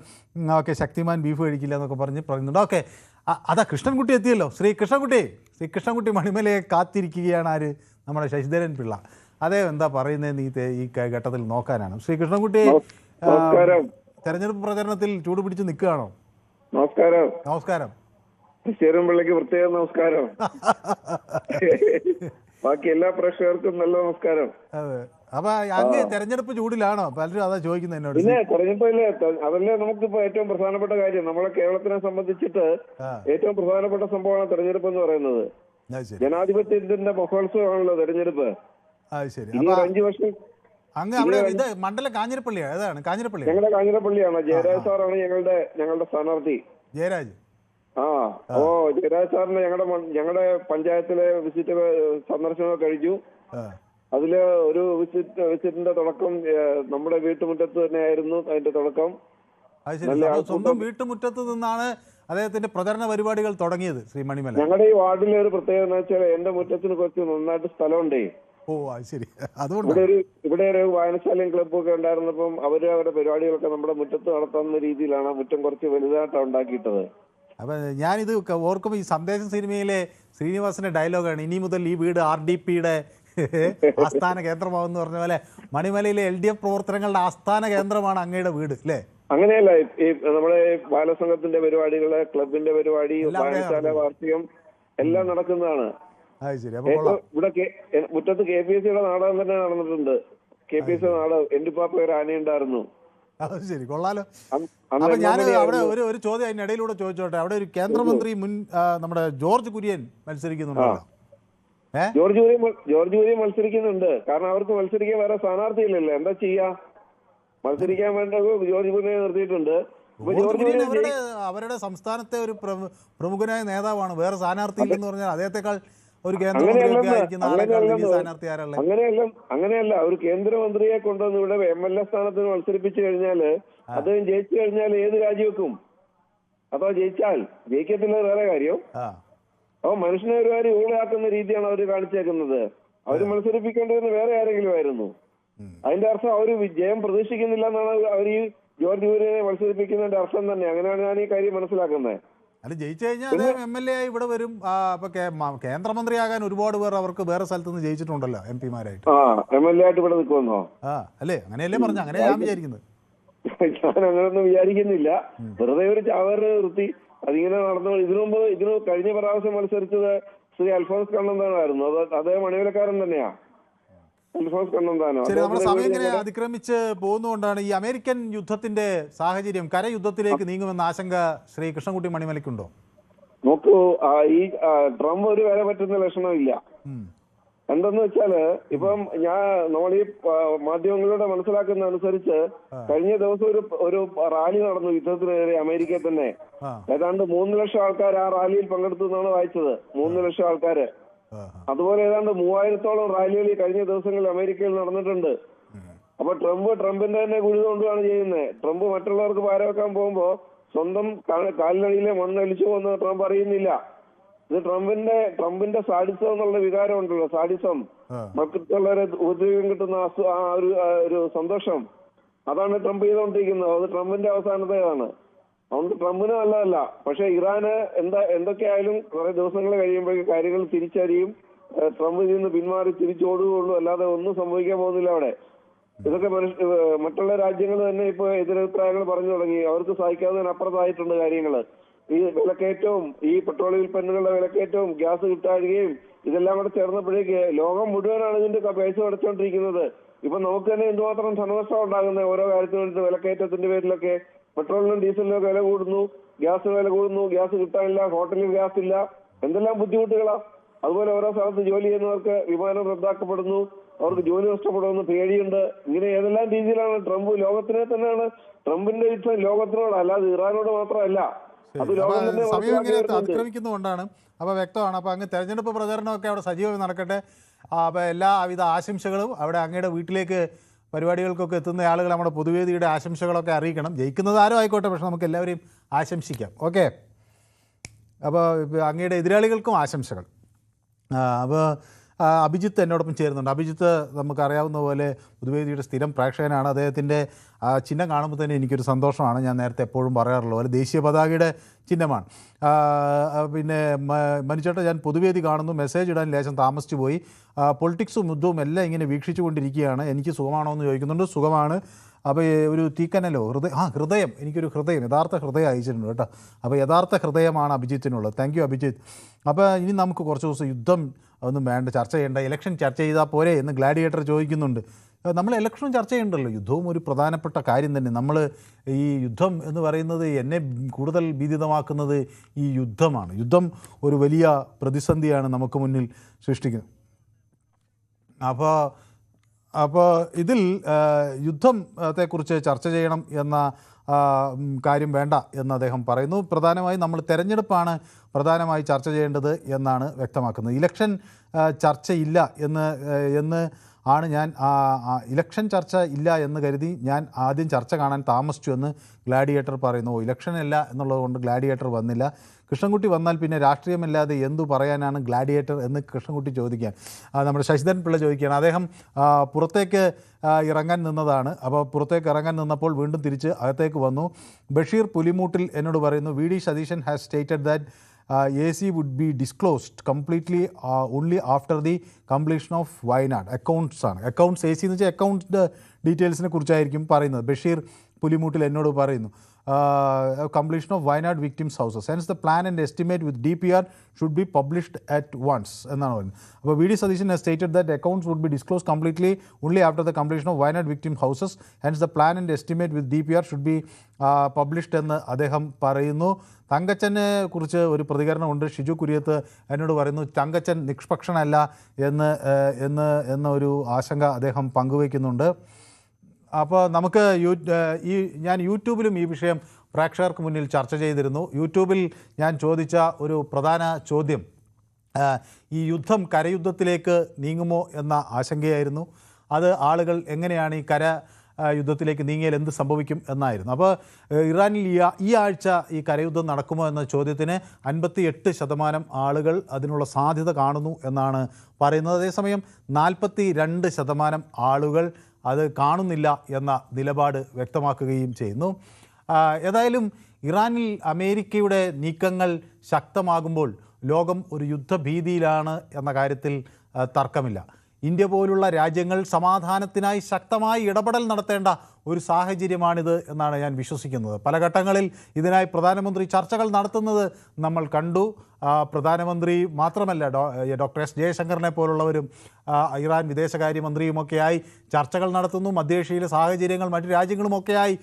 ഓക്കെ, ശക്തിമാൻ ബീഫ് കഴിക്കില്ല എന്നൊക്കെ പറയുന്നുണ്ട്. ഓക്കെ, അതാ കൃഷ്ണൻകുട്ടി എത്തിയല്ലോ. ശ്രീ കൃഷ്ണൻകുട്ടി മണിമലയെ കാത്തിരിക്കുകയാണ്. ആര്? നമ്മുടെ ശശിധരൻ പിള്ള. അതേ എന്താ പറയുന്നതെന്ന് ഈ ഘട്ടത്തിൽ നോക്കാനാണ്. ശ്രീ കൃഷ്ണൻകുട്ടി, തെരഞ്ഞെടുപ്പ് പ്രചരണത്തിൽ ചൂട് പിടിച്ച് നിൽക്കുകയാണോ? നമസ്കാരം. പിള്ളയ്ക്ക് പ്രത്യേകം നമസ്കാരം. ബാക്കി എല്ലാ പ്രേക്ഷകർക്കും നല്ല നമസ്കാരം. അതെ, അപ്പൊ അങ്ങ് തെരഞ്ഞെടുപ്പ് ചൂടിലാണോ? പലരും അതാ ചോദിക്കുന്നത് എന്നോട്. പിന്നെ തെരഞ്ഞെടുപ്പില്ലേ, അതല്ലേ നമുക്കിപ്പോ ഏറ്റവും പ്രധാനപ്പെട്ട കാര്യം. നമ്മളെ കേരളത്തിനെ സംബന്ധിച്ചിട്ട് ഏറ്റവും പ്രധാനപ്പെട്ട സംഭവമാണ് തെരഞ്ഞെടുപ്പ് എന്ന് പറയുന്നത്. ജനാധിപത്യത്തിന്റെ മഹോത്സവമാണല്ലോ തെരഞ്ഞെടുപ്പ്. ഇനി 5 വർഷം അങ്ങ് അവിടെ ഇത് മണ്ഡലം കാഞ്ഞിരപ്പള്ളിയാണ്. ഏതാണ് കാഞ്ഞിരപ്പള്ളി? ഞങ്ങളുടെ കാഞ്ഞിരപ്പള്ളിയാണ്. ജയരാജ് സാറാണ് ഞങ്ങളുടെ സ്ഥാനാർത്ഥി. ജയരാജ്. ജയരാജ് സാറിന് ഞങ്ങളുടെ പഞ്ചായത്തിലെ വിസിറ്റ് സന്ദർശനം കഴിഞ്ഞു. അതില് ഒരു വിസിറ്റിന്റെ തുടക്കം നമ്മുടെ വീട്ടുമുറ്റത്ത് തന്നെയായിരുന്നു. അതിന്റെ തുടക്കം സ്വന്തം വീട്ടുമുറ്റത്ത് നിന്നാണ് അദ്ദേഹത്തിന്റെ പ്രചരണ പരിപാടികൾ തുടങ്ങിയത്. ശ്രീ മണിമല, ഞങ്ങളുടെ ഈ വാർഡിലെ ഒരു പ്രത്യേകത എന്ന് വെച്ചാൽ എന്റെ മുറ്റത്തിന് കുറച്ച് നന്നായിട്ട് സ്ഥലമുണ്ടേ. ഓ, അത് ശരി. അതുകൊണ്ട് ഇവിടെ ഒരു വായനശാലയും ക്ലബ്ബൊക്കെ ഉണ്ടായിരുന്നപ്പം അവരുടെ പരിപാടികളൊക്കെ നമ്മുടെ മുറ്റത്ത് നടത്തുന്ന രീതിയിലാണ് മുറ്റം കുറച്ച് വലുതായിട്ടാണ് ഉണ്ടാക്കിയിട്ടത്. അപ്പൊ ഞാനിത് ഓർക്കുമ്പോൾ ഈ സന്ദേശം സിനിമയിലെ ശ്രീനിവാസന്റെ ഡയലോഗാണ്, ഇനി മുതൽ ഈ വീട് RDPയുടെ ആസ്ഥാന കേന്ദ്രമാവെന്ന് പറഞ്ഞ പോലെ മണിമലയിലെ LDF പ്രവർത്തനങ്ങളുടെ ആസ്ഥാന കേന്ദ്രമാണ് അങ്ങയുടെ വീട്, അല്ലേ? അങ്ങനെയല്ല, ഈ നമ്മുടെ ബാലസംഘത്തിന്റെ പരിപാടികള്, ക്ലബിന്റെ പരിപാടി, വായനശാല വാർഷികം എല്ലാം നടക്കുന്നതാണ്. ഇവിടെ മുറ്റത്ത് KPSCയുടെ നാടകം തന്നെ നടന്നിട്ടുണ്ട്. KPSC നാടകം എന്റെ പാപ്പ ഒരു ആനയുണ്ടായിരുന്നു. ശരി, കൊള്ളാലോ. അപ്പൊ ഞാൻ അവിടെ ഒരു ചോദ്യം അതിനിടയിലൂടെ ചോദിച്ചോട്ടെ. അവിടെ ഒരു കേന്ദ്രമന്ത്രി നമ്മുടെ ജോർജ് കുര്യൻ മത്സരിക്കുന്നുണ്ടല്ലോ. ജോർജ് കുര്യൻ മത്സരിക്കുന്നുണ്ട്. കാരണം അവർക്ക് മത്സരിക്കാൻ വേറെ സ്ഥാനാർത്ഥി ഇല്ലല്ലോ. എന്താ ചെയ്യാ? മത്സരിക്കാൻ വേണ്ട ജോർജ് കുര്യനെ നിർത്തിയിട്ടുണ്ട്. അവരുടെ സംസ്ഥാനത്തെ ഒരു പ്രമുഖനായ നേതാവാണ്. വേറെ സ്ഥാനാർത്ഥി ഇല്ലെന്ന് പറഞ്ഞാൽ അദ്ദേഹത്തെക്കാൾ ഒരു അങ്ങനെയല്ല. ഒരു കേന്ദ്രമന്ത്രിയെ കൊണ്ടുവന്ന് ഇവിടെ MLA സ്ഥാനത്തിന് മത്സരിപ്പിച്ചു കഴിഞ്ഞാല് അദ്ദേഹം ജയിച്ചു കഴിഞ്ഞാൽ ഏത് രാജിവെക്കും? അതോ ജയിക്കത്തില്ല വേറെ കാര്യം. അപ്പൊ മനുഷ്യനെ ഒരു കാര്യം ഊളയാക്കുന്ന രീതിയാണ് അവര് കാണിച്ചേക്കുന്നത്. അവര് മത്സരിപ്പിക്കേണ്ടതെന്ന് വേറെ ആരെങ്കിലും ആയിരുന്നു. അതിന്റെ അർത്ഥം അവര് ജയം പ്രതീക്ഷിക്കുന്നില്ല എന്നാണ് അവർ ഈ ജോർജ് കുര്യനെ മത്സരിപ്പിക്കുന്നതിന്റെ അർത്ഥം തന്നെ. അങ്ങനെയാണ് ഞാൻ ഈ കാര്യം മനസ്സിലാക്കുന്നത്. അത് ജയിച്ചു കഴിഞ്ഞാൽ അദ്ദേഹം MLA ആയി ഇവിടെ വരും. അപ്പൊ കേന്ദ്രമന്ത്രിയാകാൻ ഒരുപാട് പേർ അവർക്ക് വേറെ സ്ഥലത്ത് നിന്ന് ജയിച്ചിട്ടുണ്ടല്ലോ, MP-മാരായിട്ട്. MLA ആയിട്ട് ഇവിടെ നിൽക്കുമെന്നോ? അല്ലേ? അങ്ങനെയല്ലേ പറഞ്ഞു? അങ്ങനെ ഞാൻ വിചാരിക്കുന്നത്. ഞാൻ അങ്ങനൊന്നും വിചാരിക്കുന്നില്ല. വെറുതെ ഒരു ചാവേറിനെ നിർത്തി അതിങ്ങനെ നടന്നു. ഇതിനു കഴിഞ്ഞ പ്രാവശ്യം മത്സരിച്ചത് ശ്രീ അൽഫോൻസ് കണ്ണന്താനായിരുന്നു. അദ്ദേഹം മണിമലക്കാരൻ തന്നെയാ. ശരി, നമ്മുടെ സമയം ഇങ്ങനെ അതിക്രമിച്ച് പോകുന്നതുകൊണ്ടാണ് ഈ അമേരിക്കൻ യുദ്ധത്തിന്റെ സാഹചര്യം കരയുദ്ധത്തിലേക്ക് നീങ്ങുമെന്ന ആശങ്ക ശ്രീ കൃഷ്ണൻകുട്ടി മണിമലയ്ക്കുണ്ടോ? നോക്കൂ, ഈ ട്രംപ് ഒരു വരെ പറ്റുന്ന ലക്ഷണമില്ല. എന്തെന്ന് വെച്ചാല് ഇപ്പം നമ്മൾ ഈ മാധ്യമങ്ങളിലൂടെ മനസ്സിലാക്കുന്ന അനുസരിച്ച് കഴിഞ്ഞ ദിവസം ഒരു റാലി നടന്നു യുദ്ധത്തിനെതിരെ അമേരിക്കയിൽ തന്നെ. ഏതാണ്ട് 3 ലക്ഷം ആൾക്കാർ ആ റാലിയിൽ പങ്കെടുത്തു എന്നാണ് വായിച്ചത്. 3 ലക്ഷം ആൾക്കാര്. അതുപോലെ ഏതാണ്ട് 3000-ഓളം റാലികൾ ഈ കഴിഞ്ഞ ദിവസങ്ങളിൽ അമേരിക്കയിൽ നടന്നിട്ടുണ്ട്. അപ്പൊ ട്രംപിന്റെ തന്നെ കുഴി കൊണ്ടുമാണ് ചെയ്യുന്നത്. ട്രംപ് മറ്റുള്ളവർക്ക് പാരവെക്കാൻ പോകുമ്പോ സ്വന്തം കാലിനടിയിലെ മണ്ണൊലിച്ചു പോകുന്ന ട്രംപ് അറിയുന്നില്ല. ഇത് ട്രംപിന്റെ സാഡിസം എന്നുള്ള വികാരം ഉണ്ടല്ലോ, സാഡിസം, മറ്റുള്ളവരെ ഉപദ്രവം കിട്ടുന്ന ഒരു സന്തോഷം, അതാണ് ട്രംപ് ചെയ്തുകൊണ്ടിരിക്കുന്നത്. അത് ട്രംപിന്റെ അവസാനത്തേതാണ്. അതുകൊണ്ട് ട്രംപിന് നല്ലതല്ല. പക്ഷെ ഇറാന് എന്തൊക്കെയായാലും കുറെ ദിവസങ്ങൾ കഴിയുമ്പോഴേക്കും കാര്യങ്ങൾ തിരിച്ചറിയും. ട്രംപ് ഇതിൽ നിന്ന് പിന്മാറി തിരിച്ചോടുകയുള്ളൂ, അല്ലാതെ ഒന്നും സംഭവിക്കാൻ പോകുന്നില്ല അവിടെ. ഇതൊക്കെ മറ്റുള്ള രാജ്യങ്ങൾ തന്നെ ഇപ്പൊ എതിരഭിപ്രായങ്ങൾ പറഞ്ഞു തുടങ്ങി. അവർക്ക് സഹിക്കാവുന്നതിനപ്പുറത്തായിട്ടുണ്ട് കാര്യങ്ങള്. ഈ വിലക്കയറ്റവും ഈ പെട്രോളിയം ഉൽപ്പന്നങ്ങളുടെ വിലക്കയറ്റവും ഗ്യാസ് കിട്ടാഴുകയും ഇതെല്ലാം കൂടെ ചേർന്നപ്പോഴേക്ക് ലോകം മുഴുവനാണ് ഇതിന്റെ പൈസ അടച്ചുകൊണ്ടിരിക്കുന്നത്. ഇപ്പൊ നമുക്ക് തന്നെ എന്തുമാത്രം ധനനഷ്ടം ഉണ്ടാകുന്നത് ഓരോ കാര്യത്തിന് വേണ്ടി. വിലക്കയറ്റത്തിന്റെ പേരിലൊക്കെ പെട്രോളിനും ഡീസലിനും വില കൂടുന്നു, ഗ്യാസിന് വില കൂടുന്നു, ഗ്യാസ് കിട്ടാനില്ല, ഹോട്ടലിൽ ഗ്യാസ് ഇല്ല, എന്തെല്ലാം ബുദ്ധിമുട്ടുകളാ. അതുപോലെ ഓരോ സ്ഥലത്ത് ജോലി ചെയ്യുന്നവർക്ക് വിമാനം റദ്ദാക്കപ്പെടുന്നു, അവർക്ക് ജോലി നഷ്ടപ്പെടുമെന്ന് പേടിയുണ്ട്. ഇങ്ങനെ ഏതെല്ലാം രീതിയിലാണ് ട്രംപ് ലോകത്തിനെ തന്നെയാണ്. ട്രംപിന്റെ യുദ്ധം ലോകത്തിനോട്, അല്ലാതെ ഇറാനോട് മാത്രമല്ല. അത് ലോകം തന്നെ അതിക്രമിക്കുന്നതുകൊണ്ടാണ്. അപ്പോൾ വ്യക്തമാണ്. അപ്പോൾ അങ്ങ് തെരഞ്ഞെടുപ്പ് പ്രചരണമൊക്കെ അവിടെ സജീവമായി നടക്കട്ടെ. അപ്പോൾ എല്ലാവിധ ആശംസകളും അവിടെ അങ്ങയുടെ വീട്ടിലേക്ക് പരിപാടികൾക്കൊക്കെ എത്തുന്ന ആളുകൾ നമ്മുടെ പൊതുവേദിയുടെ ആശംസകളൊക്കെ അറിയിക്കണം. ജയിക്കുന്നത് ആരും ആയിക്കോട്ടെ, പക്ഷെ നമുക്ക് എല്ലാവരെയും ആശംസിക്കാം. ഓക്കെ, അപ്പോൾ അങ്ങയുടെ എതിരാളികൾക്കും ആശംസകൾ. അപ്പോൾ അഭിജിത്ത് എന്നോടൊപ്പം ചേരുന്നുണ്ട്. അഭിജിത്ത് നമുക്കറിയാവുന്ന പോലെ പൊതുവേദിയുടെ സ്ഥിരം പ്രേക്ഷകനാണ്. അദ്ദേഹത്തിൻ്റെ ചിഹ്നം കാണുമ്പോൾ തന്നെ എനിക്കൊരു സന്തോഷമാണ്. ഞാൻ നേരത്തെ എപ്പോഴും പറയാറുള്ള പോലെ ദേശീയ പതാകയുടെ ചിഹ്നമാണ്. പിന്നെ മനുചേട്ട, ഞാൻ പൊതുവേദി കാണുന്നു, മെസ്സേജ് ഇടാൻ ലേശം താമസിച്ചു പോയി. പൊളിറ്റിക്സും യുദ്ധവും എല്ലാം ഇങ്ങനെ വീക്ഷിച്ചു കൊണ്ടിരിക്കുകയാണ്. എനിക്ക് സുഖമാണോ എന്ന് ചോദിക്കുന്നുണ്ട്. സുഖമാണ്. അപ്പോൾ ഒരു തീക്കനലോ ഹൃദയം, എനിക്കൊരു ഹൃദയം, യഥാർത്ഥ ഹൃദയം അയച്ചിട്ടുണ്ട് കേട്ടോ. അപ്പോൾ യഥാർത്ഥ ഹൃദയമാണ് അഭിജിത്തിനുള്ളത്. Thank you Abhijith. അപ്പോൾ ഇനി നമുക്ക് കുറച്ച് ദിവസം യുദ്ധം ഒന്നും വേണ്ട, ചർച്ച ചെയ്യേണ്ട, ഇലക്ഷൻ ചർച്ച ചെയ്താൽ പോരെ എന്ന് ഗ്ലാഡിയേറ്റർ ചോദിക്കുന്നുണ്ട്. നമ്മൾ ഇലക്ഷനും ചർച്ച ചെയ്യണ്ടല്ലോ, യുദ്ധവും ഒരു പ്രധാനപ്പെട്ട കാര്യം തന്നെ. നമ്മൾ ഈ യുദ്ധം എന്ന് പറയുന്നത്, എന്നെ കൂടുതൽ ഭീതിതമാക്കുന്നത് ഈ യുദ്ധമാണ്. യുദ്ധം ഒരു വലിയ പ്രതിസന്ധിയാണ് നമുക്ക് മുന്നിൽ സൃഷ്ടിക്കുന്നത്. അപ്പോൾ ഇതിൽ യുദ്ധത്തെക്കുറിച്ച് ചർച്ച ചെയ്യണം എന്ന കാര്യം വേണ്ട എന്ന് അദ്ദേഹം പറയുന്നു. പ്രധാനമായും നമ്മൾ തെരഞ്ഞെടുപ്പാണ് പ്രധാനമായി ചർച്ച ചെയ്യേണ്ടത് എന്നാണ് വ്യക്തമാക്കുന്നത്. ഇലക്ഷൻ ചർച്ചയില്ല എന്ന് ആണ് ഞാൻ ഇലക്ഷൻ ചർച്ച ഇല്ല എന്ന് കരുതി ഞാൻ ആദ്യം ചർച്ച കാണാൻ താമസിച്ചു എന്ന് ഗ്ലാഡിയേറ്റർ പറയുന്നു. ഇലക്ഷനല്ല എന്നുള്ളത് കൊണ്ട് ഗ്ലാഡിയേറ്റർ വന്നില്ല. കൃഷ്ണൻകുട്ടി വന്നാൽ പിന്നെ രാഷ്ട്രീയമില്ലാതെ എന്തു പറയാനാണ് ഗ്ലാഡിയേറ്റർ എന്ന് കൃഷ്ണൻകുട്ടി ചോദിക്കാൻ നമ്മുടെ ശശിധരൻ പിള്ള ചോദിക്കുകയാണ്. അദ്ദേഹം പുറത്തേക്ക് ഇറങ്ങാൻ നിന്നതാണ്. അപ്പോൾ പുറത്തേക്ക് ഇറങ്ങാൻ നിന്നപ്പോൾ വീണ്ടും തിരിച്ച് അകത്തേക്ക് വന്നു. ബഷീർ പുലിമൂട്ടിൽ എന്നോട് പറയുന്നു, V D Satheesan has stated that AC would be disclosed completely only after the completion of Wayanad. Accounts ആണ്. അക്കൗണ്ട്സ് AC എന്ന് വെച്ചാൽ അക്കൗണ്ട് ഡീറ്റെയിൽസിനെ കുറിച്ചായിരിക്കും പറയുന്നത്. ബഷീർ പുലിമൂട്ടിൽ എന്നോട് പറയുന്നു, completion of Wayanad victims houses. Hence the plan and estimate with DPR should be published at once എന്നാണ് പറയുന്നത്. അപ്പോൾ V D Satheesan has stated that accounts would be disclosed completely only after the completion of Wayanad victim houses. Hence the plan and estimate with DPR should be published എന്ന് അദ്ദേഹം പറയുന്നു. തങ്കച്ചനെ കുറിച്ച് ഒരു പ്രതികരണമുണ്ട്. ഷിജു കുര്യത്ത് എന്നോട് പറയുന്നു, തങ്കച്ചൻ നിഷ്പക്ഷനല്ല എന്ന ഒരു ആശങ്ക അദ്ദേഹം പങ്കുവയ്ക്കുന്നുണ്ട്. അപ്പോൾ നമുക്ക് ഞാൻ യൂട്യൂബിലും ഈ വിഷയം പ്രേക്ഷകർക്ക് മുന്നിൽ ചർച്ച ചെയ്തിരുന്നു. യൂട്യൂബിൽ ഞാൻ ചോദിച്ച ഒരു പ്രധാന ചോദ്യം ഈ യുദ്ധം കരയുദ്ധത്തിലേക്ക് നീങ്ങുമോ എന്ന ആശങ്കയായിരുന്നു. അത് ആളുകൾ എങ്ങനെയാണ് ഈ യുദ്ധത്തിലേക്ക് നീങ്ങിയാൽ എന്ത് സംഭവിക്കും എന്നായിരുന്നു. അപ്പോൾ ഇറാനിൽ ഈ ആഴ്ച ഈ കരയുദ്ധം നടക്കുമോ എന്ന ചോദ്യത്തിന് 58% ആളുകൾ അതിനുള്ള സാധ്യത കാണുന്നു എന്നാണ് പറയുന്നത്. അതേസമയം 42% ആളുകൾ അത് കാണുന്നില്ല എന്ന നിലപാട് വ്യക്തമാക്കുകയും ചെയ്യുന്നു. ഏതായാലും ഇറാനിൽ അമേരിക്കയുടെ നീക്കങ്ങൾ ശക്തമാകുമ്പോൾ ലോകം ഒരു യുദ്ധഭീതിയിലാണ് എന്ന കാര്യത്തിൽ തർക്കമില്ല. ഇന്ത്യ പോലുള്ള രാജ്യങ്ങൾ സമാധാനത്തിനായി ശക്തമായി ഇടപെടൽ നടത്തേണ്ട ഒരു സാഹചര്യമാണിത് എന്നാണ് ഞാൻ വിശ്വസിക്കുന്നത്. പല ഘട്ടങ്ങളിൽ ഇതിനായി പ്രധാനമന്ത്രി ചർച്ചകൾ നടത്തുന്നത് നമ്മൾ കണ്ടു. പ്രധാനമന്ത്രി മാത്രമല്ല, ഡോക്ടർ എസ് ജയശങ്കറിനെ പോലുള്ളവരും ഇറാൻ വിദേശകാര്യമന്ത്രിയുമൊക്കെയായി ചർച്ചകൾ നടത്തുന്നു. മധ്യേഷ്യയിലെ സാഹചര്യങ്ങൾ മറ്റു രാജ്യങ്ങളുമൊക്കെയായി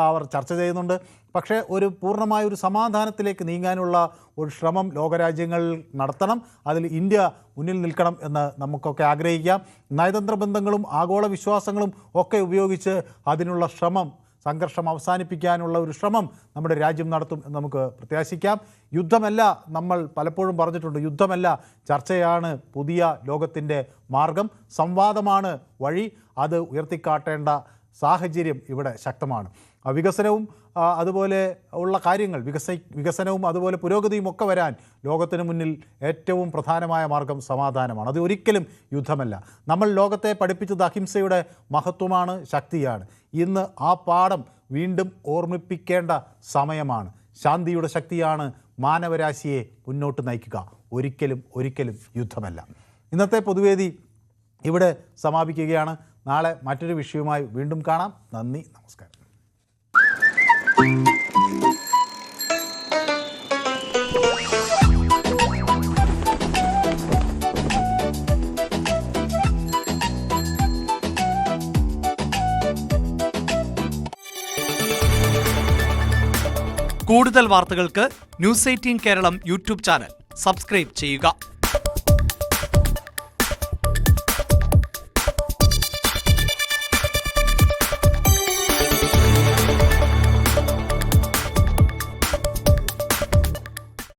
അവർ ചർച്ച ചെയ്യുന്നുണ്ട്. പക്ഷേ ഒരു പൂർണ്ണമായ ഒരു സമാധാനത്തിലേക്ക് നീങ്ങാനുള്ള ഒരു ശ്രമം ലോകരാജ്യങ്ങൾ നടത്തണം. അതിൽ ഇന്ത്യ മുന്നിൽ നിൽക്കണം എന്ന് നമുക്കൊക്കെ ആഗ്രഹിക്കാം. നയതന്ത്ര ബന്ധങ്ങളും ആഗോള വിശ്വാസങ്ങളും ഒക്കെ ഉപയോഗിച്ച് അതിനുള്ള ശ്രമം, സംഘർഷം അവസാനിപ്പിക്കാനുള്ള ഒരു ശ്രമം നമ്മുടെ രാജ്യം നടത്തും എന്ന് നമുക്ക് പ്രത്യാശിക്കാം. യുദ്ധമല്ല, നമ്മൾ പലപ്പോഴും പറഞ്ഞിട്ടുണ്ട്, യുദ്ധമല്ല, ചർച്ചയാണ് പുതിയ ലോകത്തിൻ്റെ മാർഗം. സംവാദമാണ് വഴി. അത് ഉയർത്തിക്കാട്ടേണ്ട സാഹചര്യം ഇവിടെ ശക്തമാണ്. വികസനവും അതുപോലെ ഉള്ള കാര്യങ്ങൾ, വികസനവും അതുപോലെ പുരോഗതിയും ഒക്കെ വരാൻ ലോകത്തിന് മുന്നിൽ ഏറ്റവും പ്രധാനമായ മാർഗം സമാധാനമാണ്. അത് ഒരിക്കലും യുദ്ധമല്ല. നമ്മൾ ലോകത്തെ പഠിപ്പിച്ചത് അഹിംസയുടെ മഹത്വമാണ്, ശക്തിയാണ്. ഇന്ന് ആ പാഠം വീണ്ടും ഓർമ്മിപ്പിക്കേണ്ട സമയമാണ്. ശാന്തിയുടെ ശക്തിയാണ് മാനവരാശിയെ മുന്നോട്ട് നയിക്കുക, ഒരിക്കലും യുദ്ധമല്ല. ഇന്നത്തെ പൊതുവേദി ഇവിടെ സമാപിക്കുകയാണ്. നാളെ മറ്റൊരു വിഷയവുമായി വീണ്ടും കാണാം. നന്ദി, നമസ്കാരം. കൂടുതൽ വാർത്തകൾക്ക് news 18 Keralam YouTube channel subscribe ചെയ്യുക.